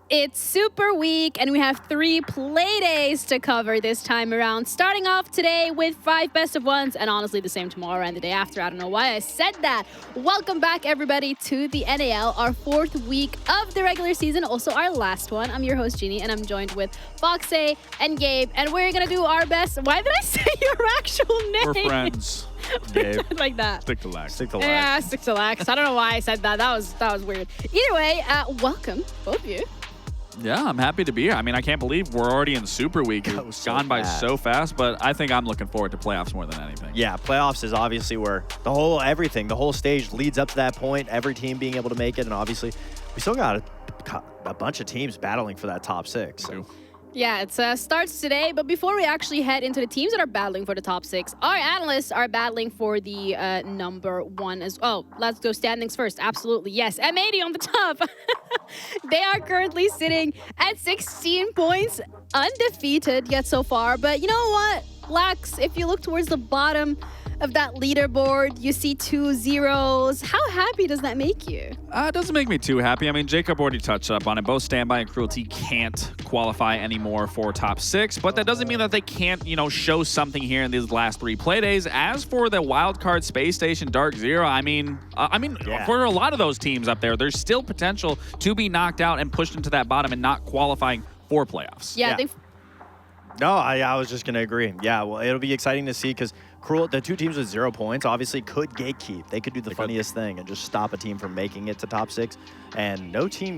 It's Super Week, and we have 3 play days to cover this time around. Starting off today with 5 best of ones, and honestly the same tomorrow and the day after. I don't know why I said that. Welcome back, everybody, to the NAL, our 4th week of the regular season, also our last one. I'm your host, Jeannie, and I'm joined with Foxay and Gabe, and we're going to do our best. Why did I say your actual name? We're friends. Gabe. Like that. Stick to Lax. Stick to Lax. Yeah, stick to Lax. I don't know why I said that. That was weird. Either way, welcome, both of you. Yeah, I'm happy to be here. I mean, I can't believe we're already in Super Week. It's gone by so fast, but I think I'm looking forward to playoffs more than anything. Yeah, playoffs is obviously where the whole stage leads up to that point, every team being able to make it, and obviously we still got a bunch of teams battling for that top 6. So. Yeah, it starts today, but before we actually head into the teams that are battling for the top 6, our analysts are battling for the number 1 as well. Let's go standings first. Absolutely, yes. M80 on the top. They are currently sitting at 16 points, undefeated yet so far. But you know what, Lax, if you look towards the bottom of that leaderboard, you see 2 zeros. How happy does that make you? It doesn't make me too happy. I mean, Jacob already touched up on it. Both Standby and Cruelty can't qualify anymore for top 6, but that doesn't mean that they can't, show something here in these last 3 play days. As for the Wildcard, Space Station, Dark Zero, for a lot of those teams up there, there's still potential to be knocked out and pushed into that bottom and not qualifying for playoffs. Yeah. No, I was just going to agree. Yeah, well, it'll be exciting to see because the 2 teams with 0 points obviously could gatekeep. They could do the funniest thing and just stop a team from making it to top 6. And no team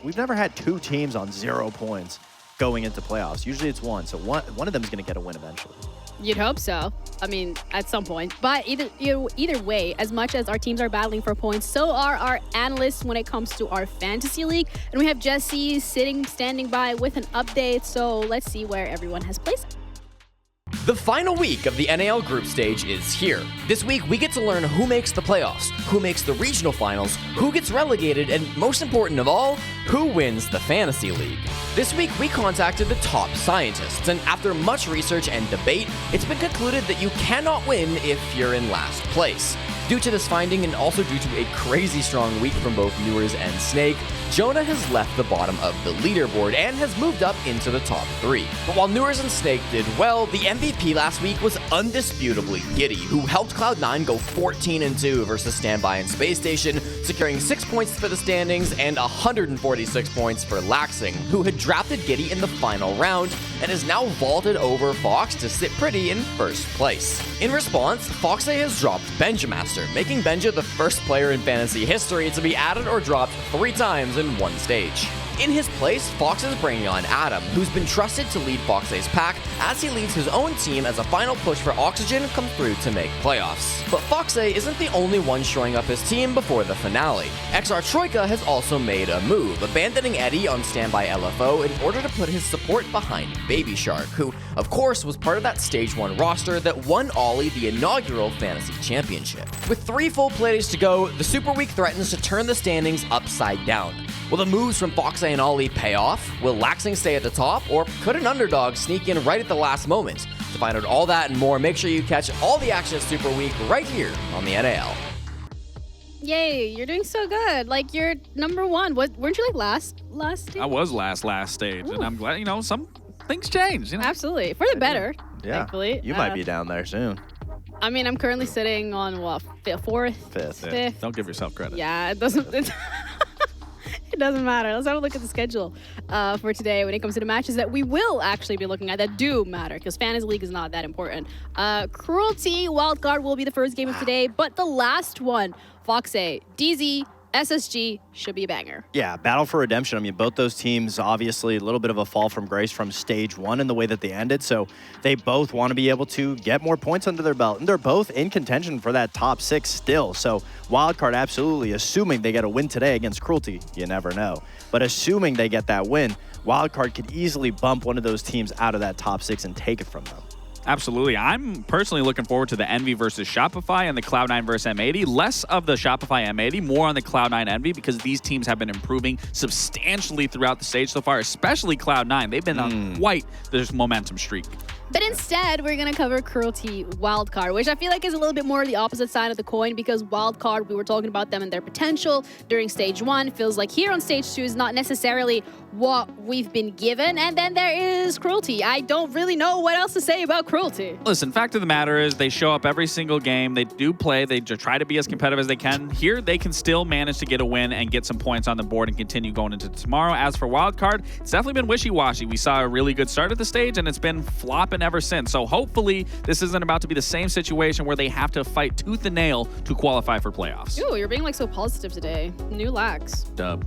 we've never had 2 teams on 0 points going into playoffs. Usually it's 1. So one of them is going to get a win eventually. You'd hope so. I mean, at some point. But either way, as much as our teams are battling for points, so are our analysts when it comes to our fantasy league. And we have Jesse standing by with an update. So let's see where everyone has placed. The final week of the NAL group stage is here. This week, we get to learn who makes the playoffs, who makes the regional finals, who gets relegated, and most important of all, who wins the fantasy league. This week, we contacted the top scientists, and after much research and debate, it's been concluded that you cannot win if you're in last place. Due to this finding, and also due to a crazy strong week from both Newers and Snake, Jonah has left the bottom of the leaderboard and has moved up into the top 3. But while Newers and Snake did well, the MVP last week was undisputably Giddy, who helped Cloud9 go 14-2 versus Standby and Space Station, securing 6 points for the standings and 146 points for Laxing, who had drafted Giddy in the final round and is now vaulted over Fox to sit pretty in first place. In response, Foxay has dropped Benjamaster, making Benja the first player in fantasy history to be added or dropped 3 times in one stage. In his place, Fox is bringing on Adam, who's been trusted to lead Foxay's pack as he leads his own team as a final push for Oxygen come through to make playoffs. But Foxay isn't the only one showing up his team before the finale. XR Troika has also made a move, abandoning Eddie on Standby LFO in order to put his support behind Baby Shark, who, of course, was part of that Stage 1 roster that won Ollie the inaugural Fantasy Championship. With 3 full playdays to go, the Super Week threatens to turn the standings upside down. Will the moves from Foxay and Ollie pay off? Will Laxing stay at the top? Or could an underdog sneak in right at the last moment? To find out all that and more, make sure you catch all the action at Super Week right here on the NAL. Yay, you're doing so good. Like, you're number 1. Weren't you like last stage? I was last stage, and I'm glad, some things change. Absolutely. For the better, thankfully. You might be down there soon. I mean, I'm currently sitting on, 4th? 5th. Yeah, don't give yourself credit. Yeah, it doesn't... It doesn't matter. Let's have a look at the schedule for today when it comes to the matches that we will actually be looking at that do matter, because Fantasy League is not that important. Cruelty, Wildcard will be the first game of today, but the last one, Foxay, DZ, SSG, should be a banger. Yeah, Battle for Redemption. I mean, both those teams, obviously, a little bit of a fall from grace from Stage 1 in the way that they ended, so they both want to be able to get more points under their belt, and they're both in contention for that top 6 still. So Wildcard, absolutely, assuming they get a win today against Cruelty, you never know. But assuming they get that win, Wildcard could easily bump one of those teams out of that top 6 and take it from them. Absolutely. I'm personally looking forward to the Envy versus Shopify and the Cloud9 versus M80. Less of the Shopify M80, more on the Cloud9 Envy, because these teams have been improving substantially throughout the stage so far, especially Cloud9. They've been on quite this momentum streak. But instead, we're going to cover Cruelty Wildcard, which I feel like is a little bit more the opposite side of the coin because Wildcard, we were talking about them and their potential during Stage 1. Feels like here on Stage 2 is not necessarily what we've been given. And then there is Cruelty. I don't really know what else to say about Cruelty. Listen, fact of the matter is they show up every single game. They do play. They try to be as competitive as they can. Here, they can still manage to get a win and get some points on the board and continue going into tomorrow. As for Wildcard, it's definitely been wishy-washy. We saw a really good start at the stage, and it's been flopping ever since. So hopefully this isn't about to be the same situation where they have to fight tooth and nail to qualify for playoffs. Ooh, you're being like so positive today. New lax. Dub.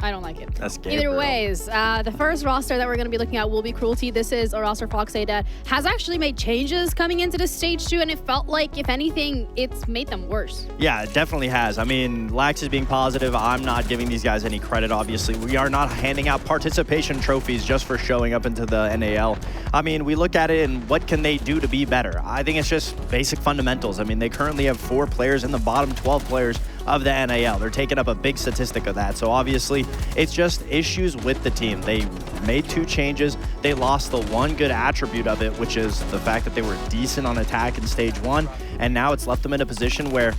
I don't like it. That's Gabriel. Either ways, the first roster that we're going to be looking at will be Cruelty. This is a roster Foxay that has actually made changes coming into this Stage 2, and it felt like, if anything, it's made them worse. Yeah, it definitely has. I mean, Lax is being positive. I'm not giving these guys any credit, obviously. We are not handing out participation trophies just for showing up into the NAL. I mean, we look at it and what can they do to be better? I think it's just basic fundamentals. I mean, they currently have 4 players in the bottom 12 players of the NAL. They're taking up a big statistic of that. So obviously, it's just issues with the team. They made 2 changes. They lost the one good attribute of it, which is the fact that they were decent on attack in Stage 1. And now it's left them in a position where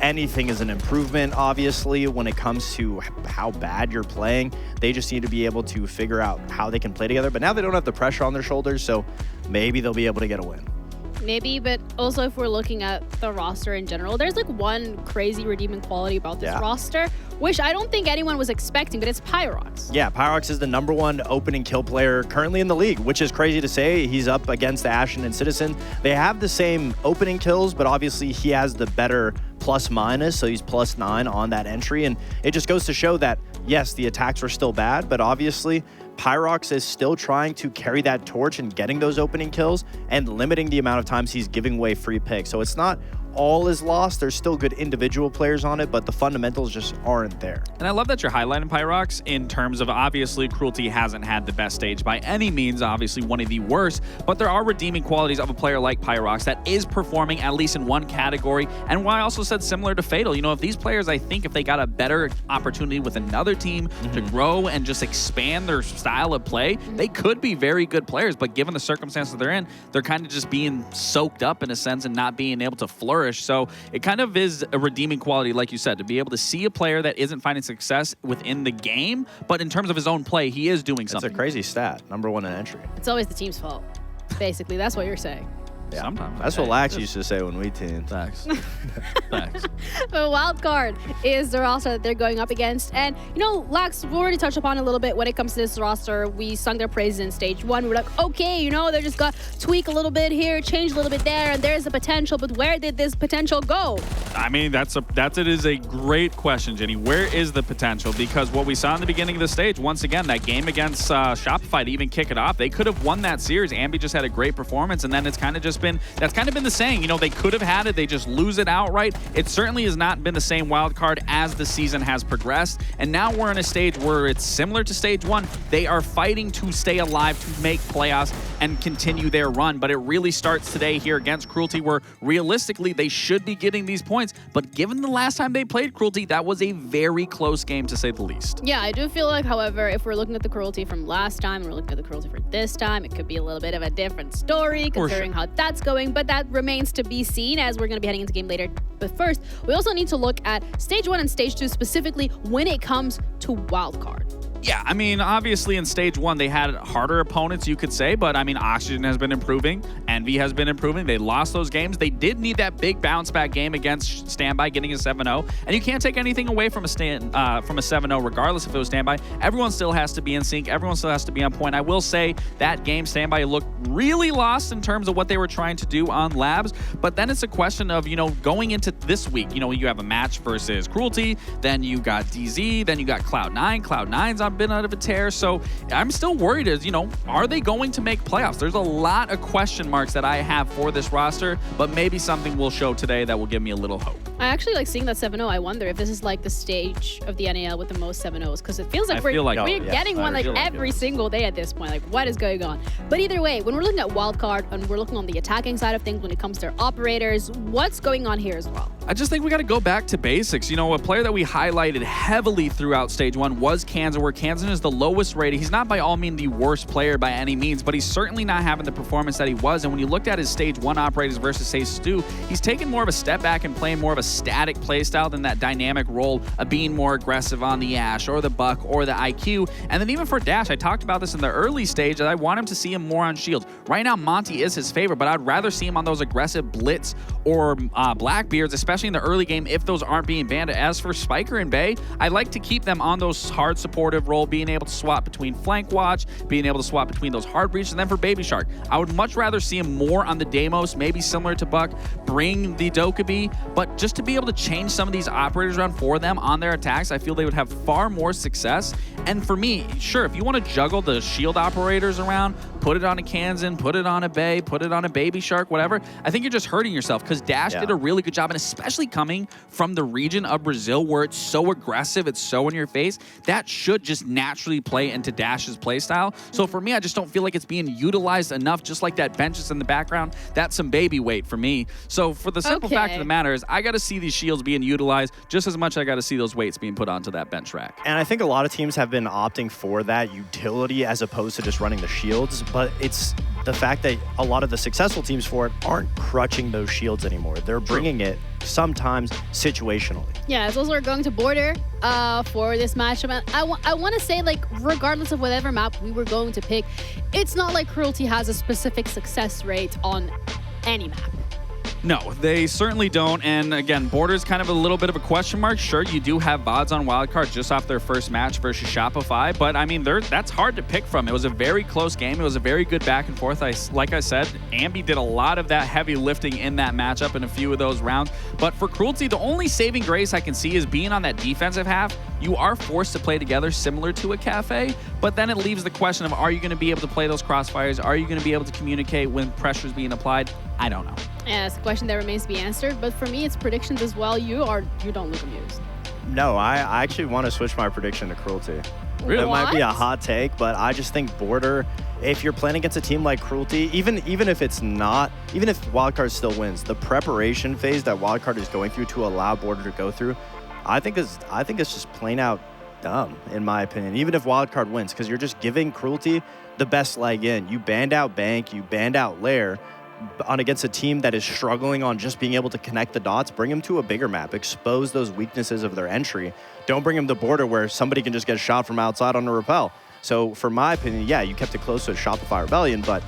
anything is an improvement, obviously, when it comes to how bad you're playing. They just need to be able to figure out how they can play together. But now they don't have the pressure on their shoulders, so maybe they'll be able to get a win. Maybe, but also if we're looking at the roster in general, there's like one crazy redeeming quality about this roster, which I don't think anyone was expecting, but it's Pyrox. Yeah, Pyrox is the #1 opening kill player currently in the league, which is crazy to say. He's up against Ashen and Citizen. They have the same opening kills, but obviously he has the better plus-minus, so he's +9 on that entry, and it just goes to show that, yes, the attacks were still bad, but obviously Pyrox is still trying to carry that torch and getting those opening kills and limiting the amount of times he's giving away free picks. So it's not all is lost. There's still good individual players on it, but the fundamentals just aren't there. And I love that you're highlighting Pyrox in terms of obviously Cruelty hasn't had the best stage by any means, obviously one of the worst, but there are redeeming qualities of a player like Pyrox that is performing at least in one category. And why I also said similar to Fatal, you know, if these players, I think if they got a better opportunity with another team to grow and just expand their style of play, they could be very good players, but given the circumstances they're in, they're kind of just being soaked up in a sense and not being able to flourish. So it kind of is a redeeming quality, like you said, to be able to see a player that isn't finding success within the game, but in terms of his own play, he is doing something. It's a crazy stat, #1 in entry. It's always the team's fault. Basically, that's what you're saying. Yeah. Sometimes. That's what Lax used to say when we teamed. Facts. Facts. But Wildcard is the roster that they're going up against. And, you know, Lax, we already touched upon a little bit when it comes to this roster. We sung their praises in Stage 1. We were like, okay, you know, they just got tweak a little bit here, change a little bit there, and there's the potential. But where did this potential go? I mean, it is a great question, Jenny. Where is the potential? Because what we saw in the beginning of the stage, once again, that game against Shopify to even kick it off, they could have won that series. Ambi just had a great performance, and then it's kind of just been, that's kind of been the saying, you know, they could have had it, they just lose it outright. It certainly has not been the same wild card as the season has progressed, and now we're in a stage where it's similar to Stage 1. They are fighting to stay alive, to make playoffs, and continue their run, but it really starts today here against Cruelty, where realistically, they should be getting these points, but given the last time they played Cruelty, that was a very close game, to say the least. Yeah, I do feel like, however, if we're looking at the Cruelty from last time, and we're looking at the Cruelty for this time, it could be a little bit of a different story, considering how that's going, but that remains to be seen as we're going to be heading into game later. But first, we also need to look at Stage 1 and Stage 2 specifically when it comes to Wildcard. Yeah, I mean, obviously in Stage 1, they had harder opponents, you could say, but I mean, Oxygen has been improving, Envy has been improving. They lost those games. They did need that big bounce back game against Standby, getting a 7-0, and you can't take anything away from a 7-0, regardless if it was Standby. Everyone still has to be in sync. Everyone still has to be on point. I will say that game, Standby looked really lost in terms of what they were trying to do on Labs, but then it's a question of, you know, going into this week, you know, you have a match versus Cruelty, then you got DZ, then you got Cloud9. Cloud9's on been out of a tear, so I'm still worried as, you know, are they going to make playoffs? There's a lot of question marks that I have for this roster, but maybe something will show today that will give me a little hope. I actually like seeing that 7-0. I wonder if this is like the stage of the NAL with the most 7-0s, because it feels like we're getting one like every single day at this point. Like, what is going on? But either way, when we're looking at Wildcard and we're looking on the attacking side of things when it comes to their operators, what's going on here as well? I just think we got to go back to basics. You know, a player that we highlighted heavily throughout Stage 1 was Kansan, where Kansan is the lowest rated. He's not by all means the worst player by any means, but he's certainly not having the performance that he was. And when you looked at his Stage 1 operators versus, say, Stu, he's taken more of a step back and playing more of a static playstyle than that dynamic role of being more aggressive on the Ashe or the Buck or the IQ. And then even for Dash, I talked about this in the early stage, that I want him to see him more on shields. Right now, Monty is his favorite, but I'd rather see him on those aggressive Blitz or Blackbeards, especially in the early game if those aren't being banned. As for Spiker and Bay, I like to keep them on those hard supportive role, being able to swap between flank watch, being able to swap between those hard breaches. And then for Baby Shark, I would much rather see him more on the Deimos, maybe similar to Buck, bring the Dokkaebi, but just to be able to change some of these operators around for them on their attacks, I feel they would have far more success. And for me, sure, if you want to juggle the shield operators around, put it on a Kansan, put it on a Bay, put it on a Baby Shark, whatever, I think you're just hurting yourself, because Dash did a really good job, and especially coming from the region of Brazil where it's so aggressive, it's so in your face, that should just naturally play into Dash's playstyle. So for me, I just don't feel like it's being utilized enough, just like that bench is in the background. That's some baby weight for me. So for the simple fact of the matter is, I got to see these shields being utilized just as much as I got to see those weights being put onto that bench rack. And I think a lot of teams have been opting for that utility as opposed to just running the shields, but it's the fact that a lot of the successful teams for it aren't crutching those shields anymore. They're bringing it sometimes situationally. Yeah, as also we're going to Border for this matchup. I want to say, like, regardless of whatever map we were going to pick, it's not like Cruelty has a specific success rate on any map. No, they certainly don't. And again, Border's kind of a little bit of a question mark. Sure, you do have VODs on Wildcard just off their first match versus Shopify, but I mean, that's hard to pick from. It was a very close game. It was a very good back and forth. Like I said, Ambi did a lot of that heavy lifting in that matchup in a few of those rounds. But for Cruelty, the only saving grace I can see is being on that defensive half. You are forced to play together similar to a Cafe, but then it leaves the question of, are you going to be able to play those crossfires? Are you going to be able to communicate when pressure's being applied? I don't know. Yeah, it's a question that remains to be answered, but for me, it's predictions as well. You don't look amused. No, I actually want to switch my prediction to Cruelty. Really? It might be a hot take, but I just think Border, if you're playing against a team like Cruelty, even if it's not, even if Wildcard still wins, the preparation phase that Wildcard is going through to allow Border to go through, I think it's just plain out dumb, in my opinion, even if Wildcard wins, because you're just giving Cruelty the best leg in. You banned out Bank, you banned out Lair, on against a team that is struggling on just being able to connect the dots. Bring them to a bigger map, expose those weaknesses of their entry. Don't bring them to Border where somebody can just get a shot from outside on a rappel. So for my opinion, yeah, you kept it close to a Shopify Rebellion, but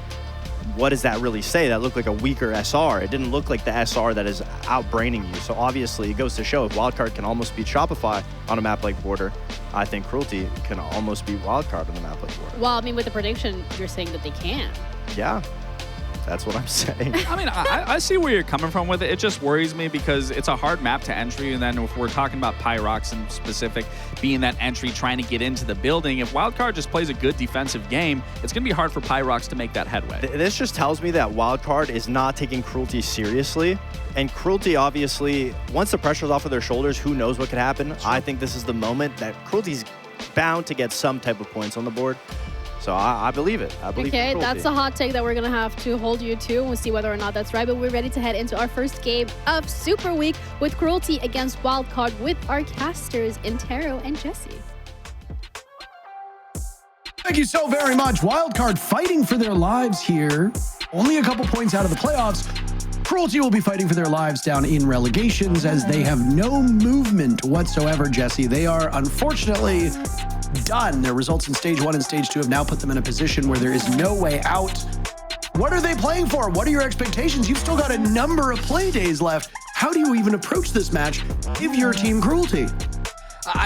what does that really say? That looked like a weaker SR. It didn't look like the SR that is outbraining you. So obviously it goes to show, if Wildcard can almost beat Shopify on a map like Border, I think Cruelty can almost beat Wildcard on a map like Border. Well, I mean, with the prediction, you're saying that they can. Yeah. That's what I'm saying. I mean, I see where you're coming from with it. It just worries me because it's a hard map to entry. And then if we're talking about Pyrox in specific, being that entry, trying to get into the building, if Wildcard just plays a good defensive game, it's going to be hard for Pyrox to make that headway. This just tells me that Wildcard is not taking Cruelty seriously. And Cruelty, obviously, once the pressure's off of their shoulders, who knows what could happen? Sure. I think this is the moment that Cruelty's bound to get some type of points on the board. So I believe it. I believe Okay, that's a hot take that we're going to have to hold you to. We'll see whether or not that's right. But we're ready to head into our first game of Super Week with Cruelty against Wildcard with our casters, Intero and Jesse. Thank you so very much. Wildcard fighting for their lives here. Only a couple points out of the playoffs. Cruelty will be fighting for their lives down in relegations as they have no movement whatsoever, Jesse. They are unfortunately done. Their results in Stage 1 and Stage 2 have now put them in a position where there is no way out. What are they playing for? What are your expectations? You've still got a number of play days left. How do you even approach this match if you're Team Cruelty?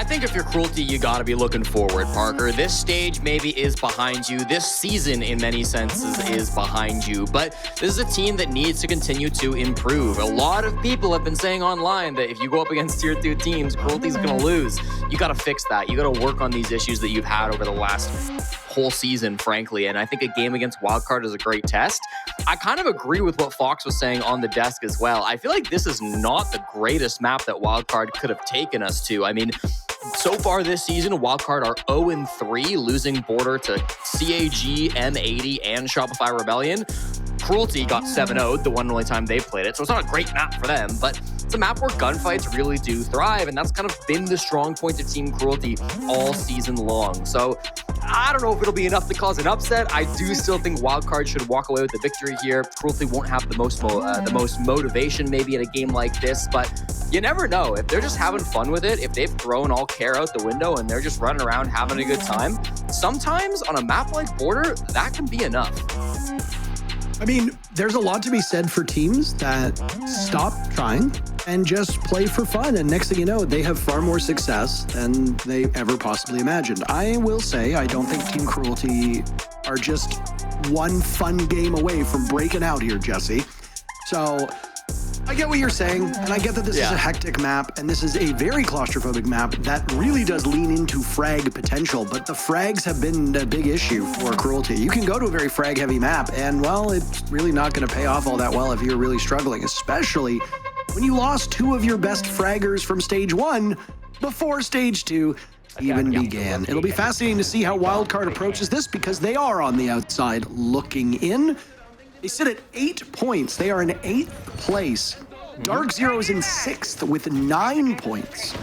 I think if you're Cruelty, you gotta be looking forward, Parker. This stage maybe is behind you. This season, in many senses, is behind you. But this is a team that needs to continue to improve. A lot of people have been saying online that if you go up against tier 2 teams, Cruelty's gonna lose. You gotta fix that. You gotta work on these issues that you've had over the last whole season, frankly. And I think a game against Wildcard is a great test. I kind of agree with what Fox was saying on the desk as well. I feel like this is not the greatest map that Wildcard could have taken us to. I mean, so far this season, Wildcard are 0-3, losing border to CAG, M80, and Shopify Rebellion. Cruelty got 7-0'd the one and only time they played it, so it's not a great map for them, but it's a map where gunfights really do thrive, and that's kind of been the strong point of Team Cruelty all season long. So I don't know if it'll be enough to cause an upset. I do still think Wildcard should walk away with the victory here. Cruelty won't have the most motivation maybe in a game like this, but you never know. If they're just having fun with it, if they've thrown all care out the window and they're just running around having a good time, sometimes on a map like Border, that can be enough. I mean, there's a lot to be said for teams that stop trying and just play for fun. And next thing you know, they have far more success than they ever possibly imagined. I will say, I don't think Team Cruelty are just one fun game away from breaking out here, Jesse. So I get what you're saying, and I get that this is a hectic map, and this is a very claustrophobic map that really does lean into frag potential, but the frags have been a big issue for Cruelty. You can go to a very frag-heavy map, and, well, it's really not going to pay off all that well if you're really struggling, especially when you lost 2 of your best fraggers from Stage 1 before Stage 2 even began. It'll be fascinating to see how Wildcard approaches this, because they are on the outside looking in. They sit at 8 points. They are in 8th place. Dark Zero is in 6th with 9 points.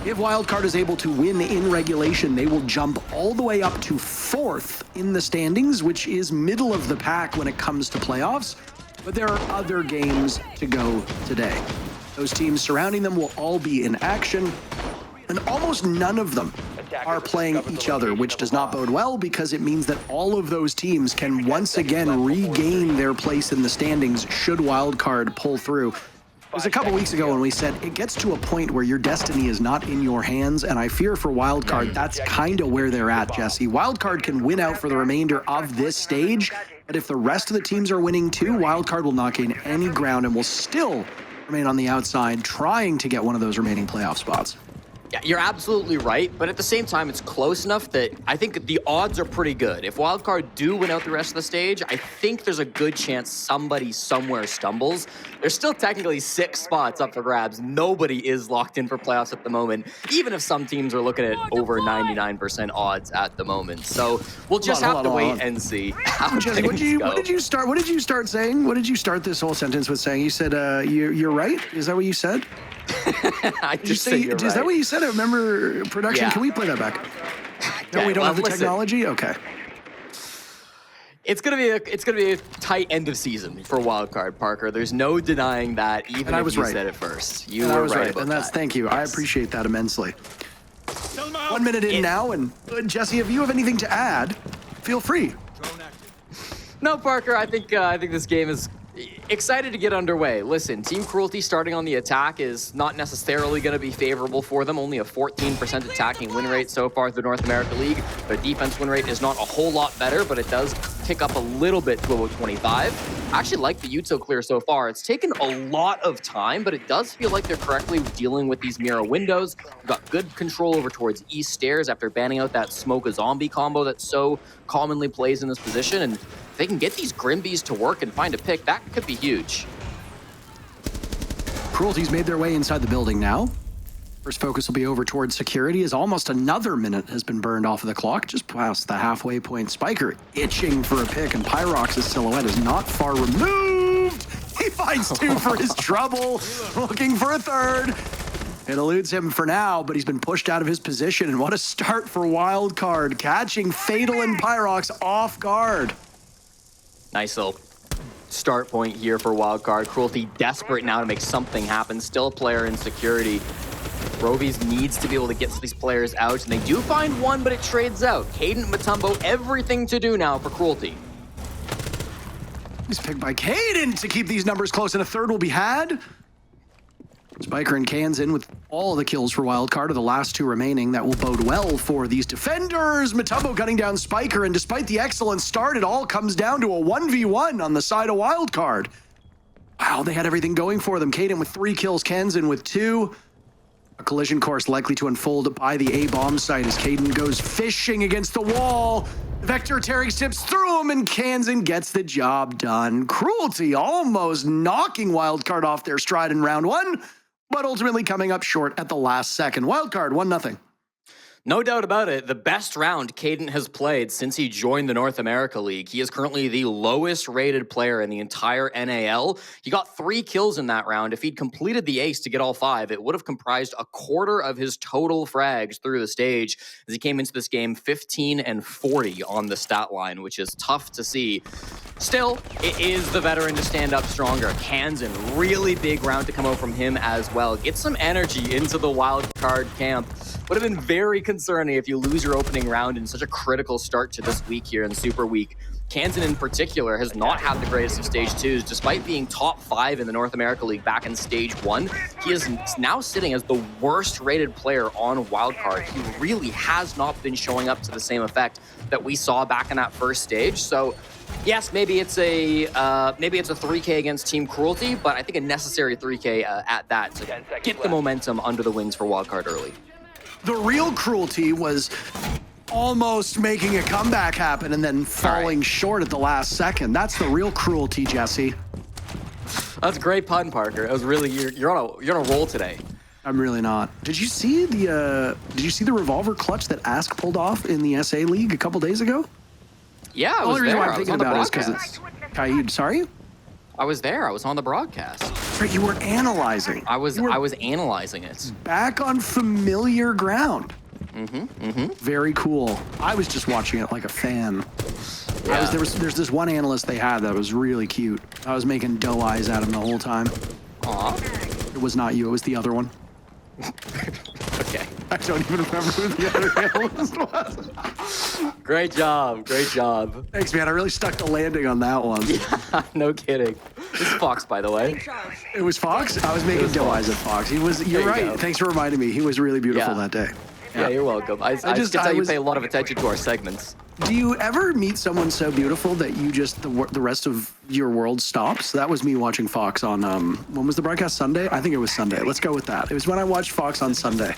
If Wildcard is able to win in regulation, they will jump all the way up to 4th in the standings, which is middle of the pack when it comes to playoffs. But there are other games to go today. Those teams surrounding them will all be in action, and almost none of them are playing each other, which does not bode well, because it means that all of those teams can once again regain their place in the standings should Wildcard pull through. It was a couple weeks ago when we said it gets to a point where your destiny is not in your hands, and I fear for Wildcard that's kind of where they're at, Jesse. Wildcard can win out for the remainder of this stage, but if the rest of the teams are winning too, Wildcard will not gain any ground and will still remain on the outside, trying to get one of those remaining playoff spots. Yeah, you're absolutely right, but at the same time, it's close enough that I think the odds are pretty good. If Wildcard do win out the rest of the stage, I think there's a good chance somebody somewhere stumbles. There's still technically 6 spots up for grabs. Nobody is locked in for playoffs at the moment, even if some teams are looking at over 99% odds at the moment. So we'll just have to wait and see how Jesse, what did you start saying? What did you start this whole sentence with saying? You said, you're right? Is that what you said? I just said you're right. Is that what you said? I remember production. Yeah. Can we play that back? No, we don't have the technology? Okay. It's gonna be a tight end of season for Wildcard, Parker. There's no denying that, even if you said it first. You were right about that. Thank you. Yes. I appreciate that immensely. 1 minute in now, and Jesse, if you have anything to add, feel free. No, Parker, I think this game is excited to get underway. Listen, Team Cruelty starting on the attack is not necessarily going to be favorable for them. Only a 14% attacking win rate so far through the North America League. Their defense win rate is not a whole lot better, but it does tick up a little bit to about 25. I actually like the Uto clear so far. It's taken a lot of time, but it does feel like they're correctly dealing with these mirror windows. We've got good control over towards East Stairs after banning out that smoke a zombie combo that so commonly plays in this position, and if they can get these Grimbees to work and find a pick, that could be huge. Cruelty's made their way inside the building now. First focus will be over towards security, as almost another minute has been burned off of the clock, just past the halfway point. Spiker itching for a pick, and Pyrox's silhouette is not far removed. He finds 2 for his trouble, looking for a third. It eludes him for now, but he's been pushed out of his position, and what a start for Wildcard, catching Fatal and Pyrox off guard. Nice little start point here for Wildcard. Cruelty desperate now to make something happen. Still a player in security. Rovies needs to be able to get these players out, and they do find one, but it trades out. Caden Matumbo, everything to do now for Cruelty. He's picked by Caden to keep these numbers close, and a third will be had. Spiker and Kansan with all the kills for Wildcard are the last two remaining. That will bode well for these defenders. Mutombo gunning down Spiker, and despite the excellent start, it all comes down to a 1v1 on the side of Wildcard. Wow, they had everything going for them. Kaden with 3 kills, Kansan with 2. A collision course likely to unfold by the A-bomb site as Kaden goes fishing against the wall. Vector tearing tips through him, and Kansan gets the job done. Cruelty almost knocking Wildcard off their stride in round 1, but ultimately coming up short at the last second. Wildcard, 1-0. No doubt about it. The best round Caden has played since he joined the North America League. He is currently the lowest rated player in the entire NAL. He got 3 kills in that round. If he'd completed the ace to get all 5, it would have comprised a quarter of his total frags through the stage as he came into this game 15 and 40 on the stat line, which is tough to see. Still, it is the veteran to stand up stronger. Kansan, really big round to come out from him as well. Get some energy into the Wildcard camp. Would have been very concerning if you lose your opening round in such a critical start to this week here in Super Week. Kansan in particular has not had the greatest of stage 2s. Despite being top 5 in the North America League back in stage 1, he is now sitting as the worst rated player on Wildcard. He really has not been showing up to the same effect that we saw back in that first stage. So yes, maybe it's a 3K against Team Cruelty, but I think a necessary 3K at that to get the momentum under the wings for Wildcard early. The real Cruelty was almost making a comeback happen and then falling short at the last second. That's the real Cruelty, Jesse. That's a great pun, Parker. It was really you're on a roll today. I'm really not. Did you see the revolver clutch that Ask pulled off in the SA League a couple days ago? Yeah, I The was only reason there. why I'm thinking about it is because it's Kaid. Sorry? I was there. I was on the broadcast. Right, you were analyzing. I was analyzing it. Back on familiar ground. Very cool. I was just watching it like a fan. Yeah. There's this one analyst they had that was really cute. I was making doe eyes at him the whole time. Aw. It was not you, it was the other one. Okay. I don't even remember who the other analyst was. Great job. Great job. Thanks, man. I really stuck the landing on that one. Yeah, no kidding. This is Fox, by the way. It was Fox? I was making doe eyes at Fox. You're There you right. go. Thanks for reminding me. He was really beautiful Yeah. that day. Yeah, you're welcome. I can tell you pay a lot of attention to our segments. Do you ever meet someone so beautiful that you just, the rest of your world stops? That was me watching Fox on, when was the broadcast? Sunday? I think it was Sunday. Let's go with that. It was when I watched Fox on Sunday.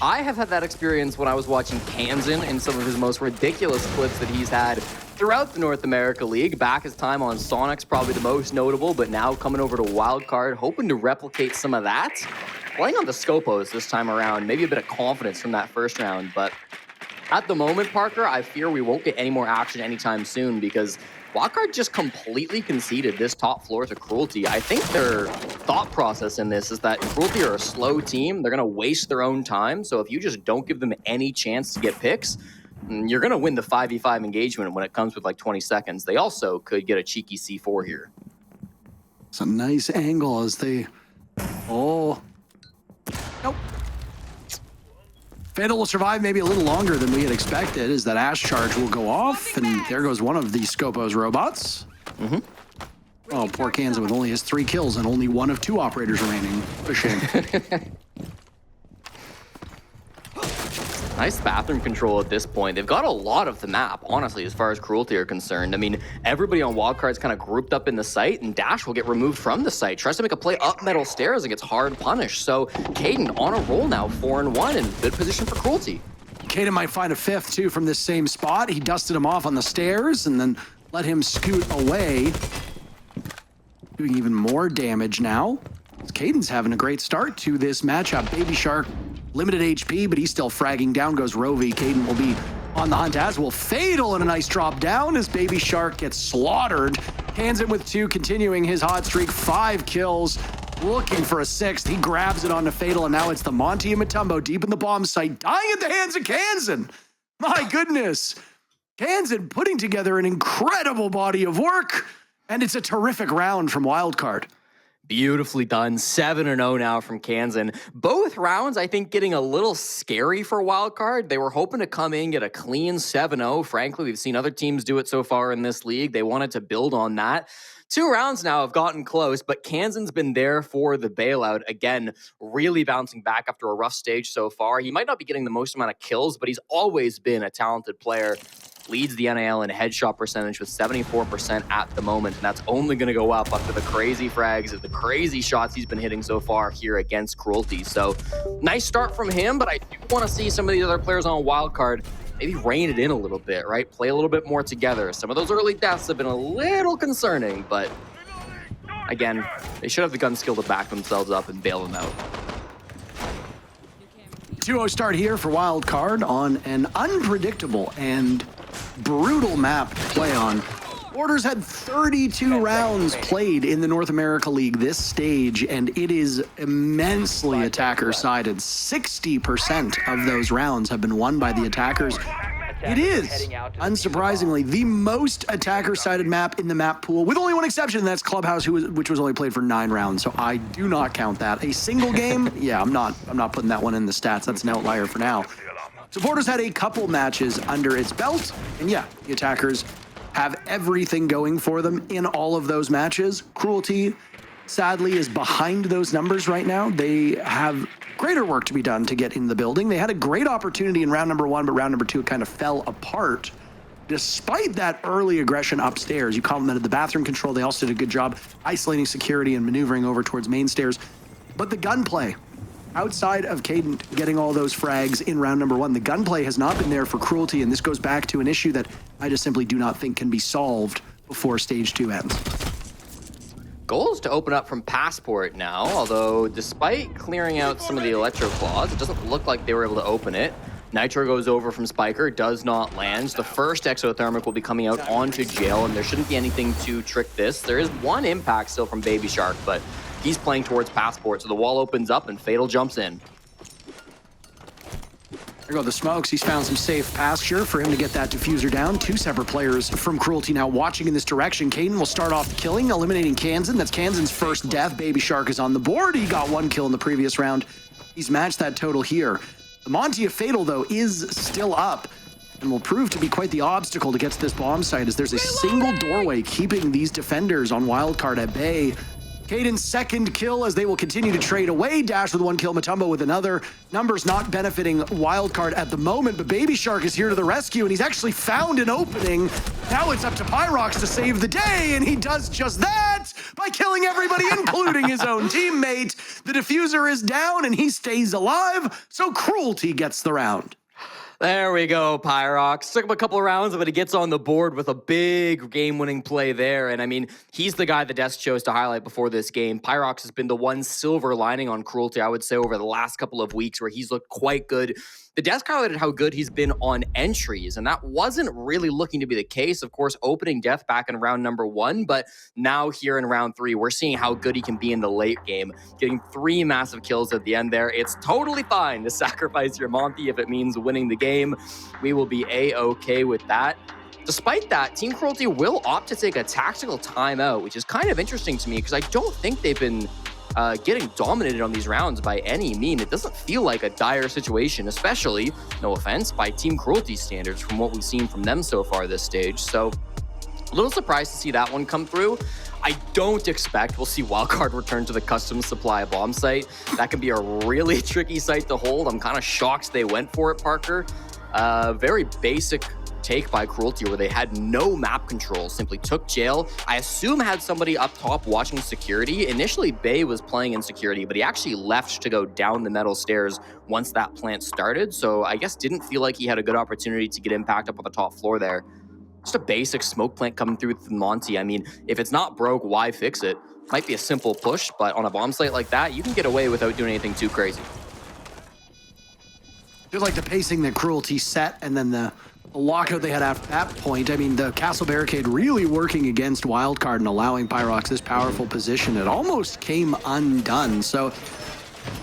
I have had that experience when I was watching Kansan in some of his most ridiculous clips that he's had throughout the North America League. Back his time on Sonic's probably the most notable, but now coming over to Wildcard, hoping to replicate some of that. Playing on the Scopos this time around, maybe a bit of confidence from that first round, but at the moment, Parker, I fear we won't get any more action anytime soon because Wildcard just completely conceded this top floor to Cruelty. I think their thought process in this is that Cruelty are a slow team. They're going to waste their own time. So if you just don't give them any chance to get picks, you're going to win the 5v5 engagement when it comes with like 20 seconds. They also could get a cheeky C4 here. It's a nice angle as they... Oh. Nope. Fatal will survive maybe a little longer than we had expected, as that Ash charge will go off, and there goes one of the Scopos robots. Oh, poor Kansan with only his 3 kills and only one of 2 operators remaining. What a shame. Nice bathroom control at this point. They've got a lot of the map, honestly, as far as Cruelty are concerned. I mean, everybody on Wildcard's kind of grouped up in the site, and Dash will get removed from the site. Tries to make a play up metal stairs and gets hard punished. So Kaden on a roll now, 4-1, and good position for Cruelty. Kaden might find a 5th, too, from this same spot. He dusted him off on the stairs and then let him scoot away. Doing even more damage now. Caden's having a great start to this matchup. Baby Shark, limited HP, but he's still fragging. Down goes Rovi. Caden will be on the hunt, as will Fatal, and a nice drop down as Baby Shark gets slaughtered. Kansan with 2, continuing his hot streak. 5 kills, looking for a 6th. He grabs it onto Fatal, and now it's the Monty and Mutombo deep in the bomb site, dying at the hands of Kansan. My goodness. Kansan putting together an incredible body of work, and it's a terrific round from Wildcard. Beautifully done. 7-0 now from Kansan. Both rounds, I think, getting a little scary for Wildcard. They were hoping to come in, get a clean 7-0. Frankly, we've seen other teams do it so far in this league. They wanted to build on that. 2 rounds now have gotten close, but Kansan's been there for the bailout. Again, really bouncing back after a rough stage so far. He might not be getting the most amount of kills, but he's always been a talented player. Leads the NAL in headshot percentage with 74% at the moment, and that's only going to go up after the crazy frags of the crazy shots he's been hitting so far here against Cruelty. So, nice start from him, but I do want to see some of these other players on Wildcard maybe rein it in a little bit, right? Play a little bit more together. Some of those early deaths have been a little concerning, but again, they should have the gun skill to back themselves up and bail them out. 2-0 start here for Wildcard on an unpredictable and brutal map to play on. Borders had 32 rounds played in the North America League this stage, and it is immensely attacker-sided. 60% of those rounds have been won by the attackers. It is, unsurprisingly, the most attacker-sided map in the map pool, with only one exception, and that's Clubhouse, which was only played for 9 rounds, so I do not count that. A single game, yeah, I'm not putting that one in the stats. That's an outlier for now. Supporters had a couple matches under its belt, and yeah, the attackers have everything going for them in all of those matches. Cruelty, sadly, is behind those numbers right now. They have greater work to be done to get in the building. They had a great opportunity in round number 1, but round number 2 kind of fell apart. Despite that early aggression upstairs, you complimented the bathroom control. They also did a good job isolating security and maneuvering over towards main stairs. But the gunplay, outside of Caden getting all those frags in round number 1, the gunplay has not been there for Cruelty, and this goes back to an issue that I just simply do not think can be solved before stage 2 ends. Goal is to open up from Passport now, although despite clearing out some of the Electro Claws, it doesn't look like they were able to open it. Nitro goes over from Spiker, does not land. The first Exothermic will be coming out onto Jail, and there shouldn't be anything to trick this. There is one impact still from Baby Shark, but he's playing towards Passport, so the wall opens up and Fatal jumps in. There go the smokes. He's found some safe pasture for him to get that diffuser down. 2 separate players from Cruelty now watching in this direction. Caden will start off the killing, eliminating Kansan. That's Kansan's first death. Baby Shark is on the board. He got 1 kill in the previous round. He's matched that total here. The Monty of Fatal, though, is still up and will prove to be quite the obstacle to get to this bomb site, as there's a single doorway keeping these defenders on Wildcard at bay. Caden's second kill as they will continue to trade away. Dash with 1 kill, Matumbo with another. Numbers not benefiting Wildcard at the moment, but Baby Shark is here to the rescue, and he's actually found an opening. Now it's up to Pyrox to save the day, and he does just that by killing everybody, including his own teammate. The diffuser is down, and he stays alive, so Cruelty gets the round. There we go, Pyrox. Took him a couple of rounds, but he gets on the board with a big game-winning play there. And I mean, he's the guy the desk chose to highlight before this game. Pyrox has been the one silver lining on Cruelty, I would say, over the last couple of weeks, where he's looked quite good. The desk highlighted how good he's been on entries, and that wasn't really looking to be the case. Of course, opening death back in round number 1, but now here in round 3, we're seeing how good he can be in the late game, getting 3 massive kills at the end there. It's totally fine to sacrifice your Monty if it means winning the game. We will be A-okay with that. Despite that, Team Cruelty will opt to take a tactical timeout, which is kind of interesting to me because I don't think they've been getting dominated on these rounds by any mean. It doesn't feel like a dire situation, especially, no offense, by Team Cruelty standards from what we've seen from them so far this stage. So a little surprised to see that one come through. I don't expect we'll see Wildcard return to the custom supply bomb site. That can be a really tricky site to hold. I'm kind of shocked they went for it, Parker. Very basic take by Cruelty where they had no map control, simply took Jail. I assume had somebody up top watching security. Initially, Bay was playing in security, but he actually left to go down the metal stairs once that plant started. So I guess didn't feel like he had a good opportunity to get impact up on the top floor there. Just a basic smoke plant coming through with Monty. I mean, if it's not broke, why fix it? Might be a simple push, but on a bomb site like that, you can get away without doing anything too crazy. Just like the pacing that Cruelty set, and then the lockout they had at that point. I mean, the Castle Barricade really working against Wildcard and allowing Pyrox this powerful position. It almost came undone. So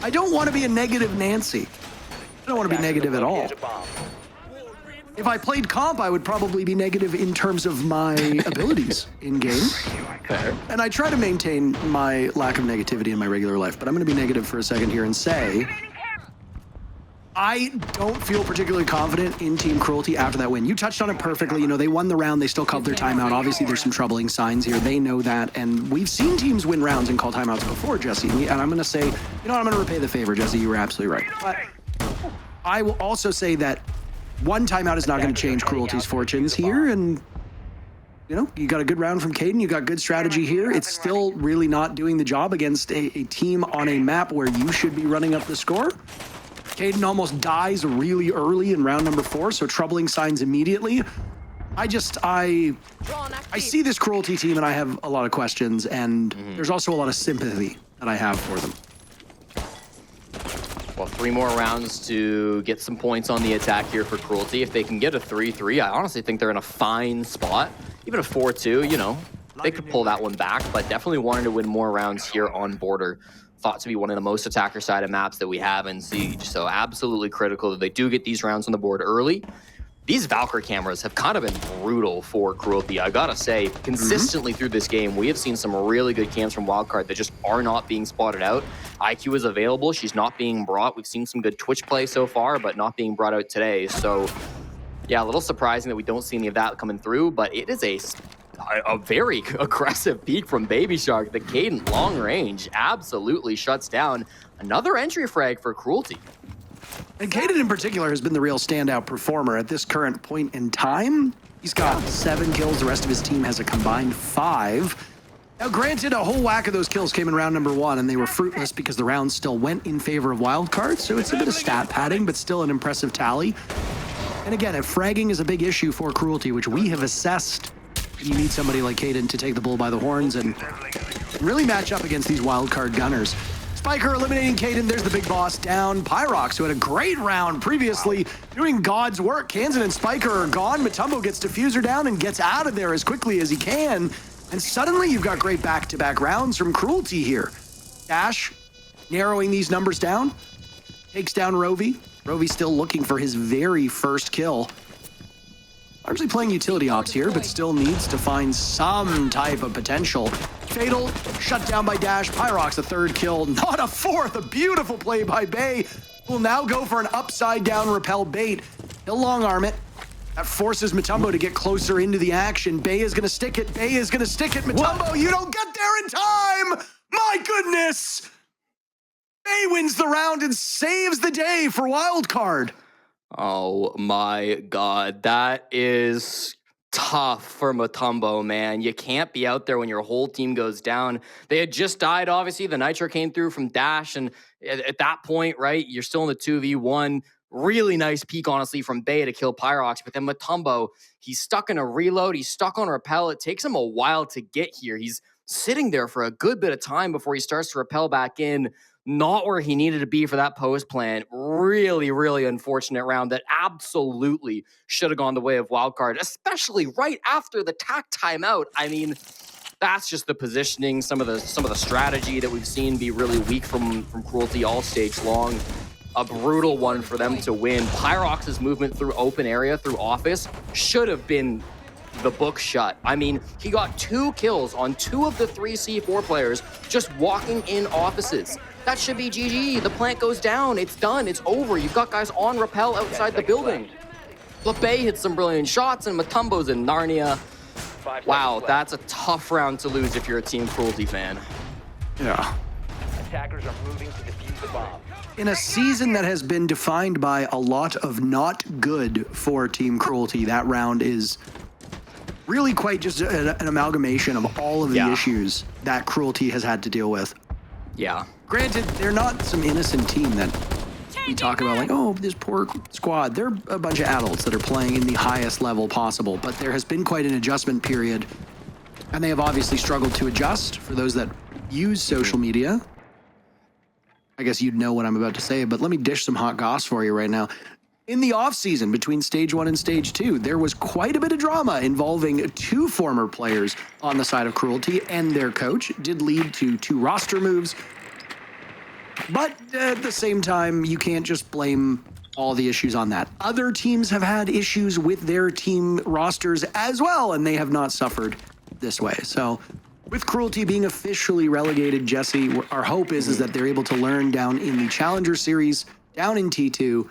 I don't want to be a negative Nancy. I don't want to be negative at all. If I played comp, I would probably be negative in terms of my abilities in game. Fair. And I try to maintain my lack of negativity in my regular life, but I'm going to be negative for a second here and say, I don't feel particularly confident in Team Cruelty after that win. You touched on it perfectly. You know, they won the round. They still called their timeout. Obviously, there's some troubling signs here. They know that. And we've seen teams win rounds and call timeouts before, Jesse. And I'm going to say, you know what? I'm going to repay the favor, Jesse. You were absolutely right. But I will also say that one timeout is not going to change Cruelty's fortunes here. And, you know, you got a good round from Caden. You got good strategy here. It's still really not doing the job against a team on a map where you should be running up the score. Caden almost dies really early in round number 4, so troubling signs immediately. I see this Cruelty team and I have a lot of questions, and there's also a lot of sympathy that I have for them. Well, 3 more rounds to get some points on the attack here for Cruelty. If they can get a 3-3, I honestly think they're in a fine spot. Even a 4-2, you know, they could pull that one back, but definitely wanting to win more rounds here on Border. Thought to be one of the most attacker-sided maps that we have in Siege, so absolutely critical that they do get these rounds on the board early. These Valkyrie cameras have kind of been brutal for Cruelty. I gotta say, consistently through this game, we have seen some really good cams from Wildcard that just are not being spotted out. IQ is available, she's not being brought. We've seen some good Twitch play so far, but not being brought out today. So, yeah, a little surprising that we don't see any of that coming through, but it is a very aggressive peek from Baby Shark. The Caden long range absolutely shuts down. Another entry frag for Cruelty. And Caden in particular has been the real standout performer at this current point in time. He's got 7 kills. The rest of his team has a combined 5. Now, granted, a whole whack of those kills came in round number 1, and they were fruitless because the round still went in favor of Wildcard, so it's a bit of stat padding, but still an impressive tally. And again, if fragging is a big issue for Cruelty, which we have assessed, you need somebody like Caden to take the bull by the horns and really match up against these Wildcard gunners. Spiker eliminating Caden. There's the big boss down. Pyrox, who had a great round previously, doing God's work. Kansan and Spiker are gone. Matumbo gets Diffuser down and gets out of there as quickly as he can. And suddenly you've got great back-to-back rounds from Cruelty here. Dash narrowing these numbers down. Takes down Rovi. Rovi still looking for his very first kill. Largely playing utility ops here, but still needs to find some type of potential. Fatal, shut down by Dash. Pyrox, a 3rd kill, not a 4th. A beautiful play by Bay. Will now go for an upside-down repel bait. He'll long-arm it. That forces Matumbo to get closer into the action. Bay is going to stick it. Bay is going to stick it. Matumbo, you don't get there in time! My goodness! Bay wins the round and saves the day for Wildcard. Oh my God, that is tough for Matumbo, man. You can't be out there when your whole team goes down. They had just died, obviously. The Nitro came through from Dash, and at that point, right, you're still in the 2v1. Really nice peek, honestly, from Bay to kill Pyrox, but then Matumbo, he's stuck in a reload. He's stuck on a repel. It takes him a while to get here. He's sitting there for a good bit of time before he starts to repel back in. Not where he needed to be for that post plan. Really, really unfortunate round that absolutely should have gone the way of Wildcard, especially right after the tack timeout. I mean, that's just the positioning, some of the strategy that we've seen be really weak from Cruelty all stage long. A brutal one for them to win. Pyrox's movement through open area, through office, should have been the book shut. I mean, he got 2 kills on 2 of the 3 C4 players just walking in offices. That should be GG. The plant goes down. It's done. It's over. You've got guys on rappel outside the building. LeBay hits some brilliant shots, and Matumbo's in Narnia. Wow, that's a tough round to lose if you're a Team Cruelty fan. Yeah. Attackers are moving to defuse the bomb. In a season that has been defined by a lot of not good for Team Cruelty, that round is really quite just an amalgamation of all of the issues that Cruelty has had to deal with. Yeah. Granted, they're not some innocent team that we talk about like, oh, this poor squad. They're a bunch of adults that are playing in the highest level possible, but there has been quite an adjustment period, and they have obviously struggled to adjust. For those that use social media, I guess you'd know what I'm about to say, but let me dish some hot goss for you right now. In the off-season between Stage 1 and Stage 2, there was quite a bit of drama involving 2 former players on the side of Cruelty, and their coach did lead to 2 roster moves. But at the same time, you can't just blame all the issues on that. Other teams have had issues with their team rosters as well, and they have not suffered this way. So with Cruelty being officially relegated, Jesse, our hope is that they're able to learn down in the Challenger Series, down in T2,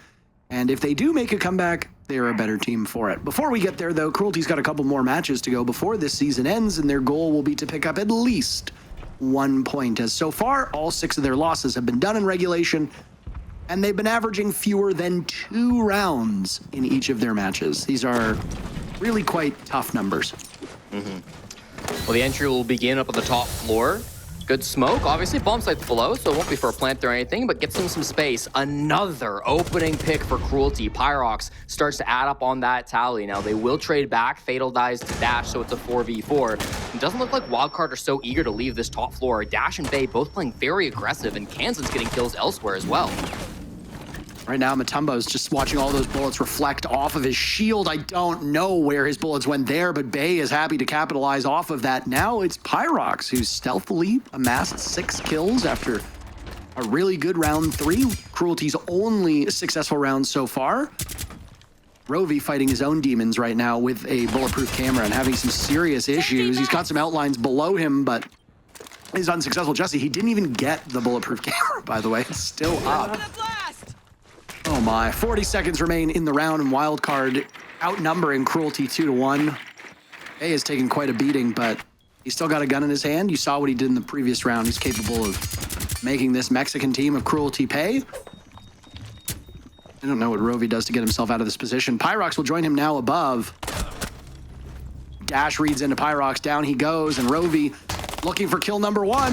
And if they do make a comeback, they're a better team for it. Before we get there, though, Cruelty's got a couple more matches to go before this season ends, and their goal will be to pick up at least 1 point, as so far, all 6 of their losses have been done in regulation, and they've been averaging fewer than 2 rounds in each of their matches. These are really quite tough numbers. Well, the entry will begin up on the top floor. Good smoke, obviously bomb sites below, so it won't be for a plant or anything, but gets him some space. Another opening pick for Cruelty. Pyrox starts to add up on that tally. Now they will trade back. Fatal dies to Dash, so it's a 4v4. It doesn't look like Wildcard are so eager to leave this top floor. Dash and Bay both playing very aggressive, and Kansas getting kills elsewhere as well. Right now, Matumbo's just watching all those bullets reflect off of his shield. I don't know where his bullets went there, but Bay is happy to capitalize off of that. Now it's Pyrox, who's stealthily amassed 6 kills after a really good round 3. Cruelty's only successful round so far. Rovi fighting his own demons right now with a bulletproof camera and having some serious issues. He's got some outlines below him, but he's unsuccessful. Jesse, he didn't even get the bulletproof camera, by the way. It's still up. Oh my, 40 seconds remain in the round, and Wildcard outnumbering Cruelty 2-1. Bay is taking quite a beating, but he's still got a gun in his hand. You saw what he did in the previous round. He's capable of making this Mexican team of Cruelty pay. I don't know what Rovi does to get himself out of this position. Pyrox will join him now above. Dash reads into Pyrox, down he goes, and Rovi looking for kill number 1.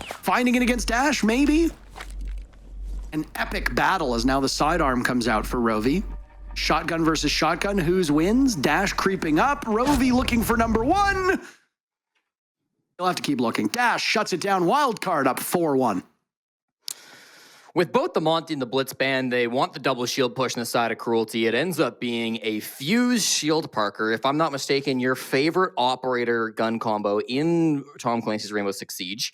Finding it against Dash, maybe? An epic battle as now the sidearm comes out for Rovi. Shotgun versus shotgun, whose wins? Dash creeping up, Rovi looking for number 1. He'll have to keep looking. Dash shuts it down, Wildcard up 4-1. With both the Monty and the Blitz band, they want the double shield push on the side of Cruelty. It ends up being a Fuse Shield Parker. If I'm not mistaken, your favorite operator gun combo in Tom Clancy's Rainbow Six Siege.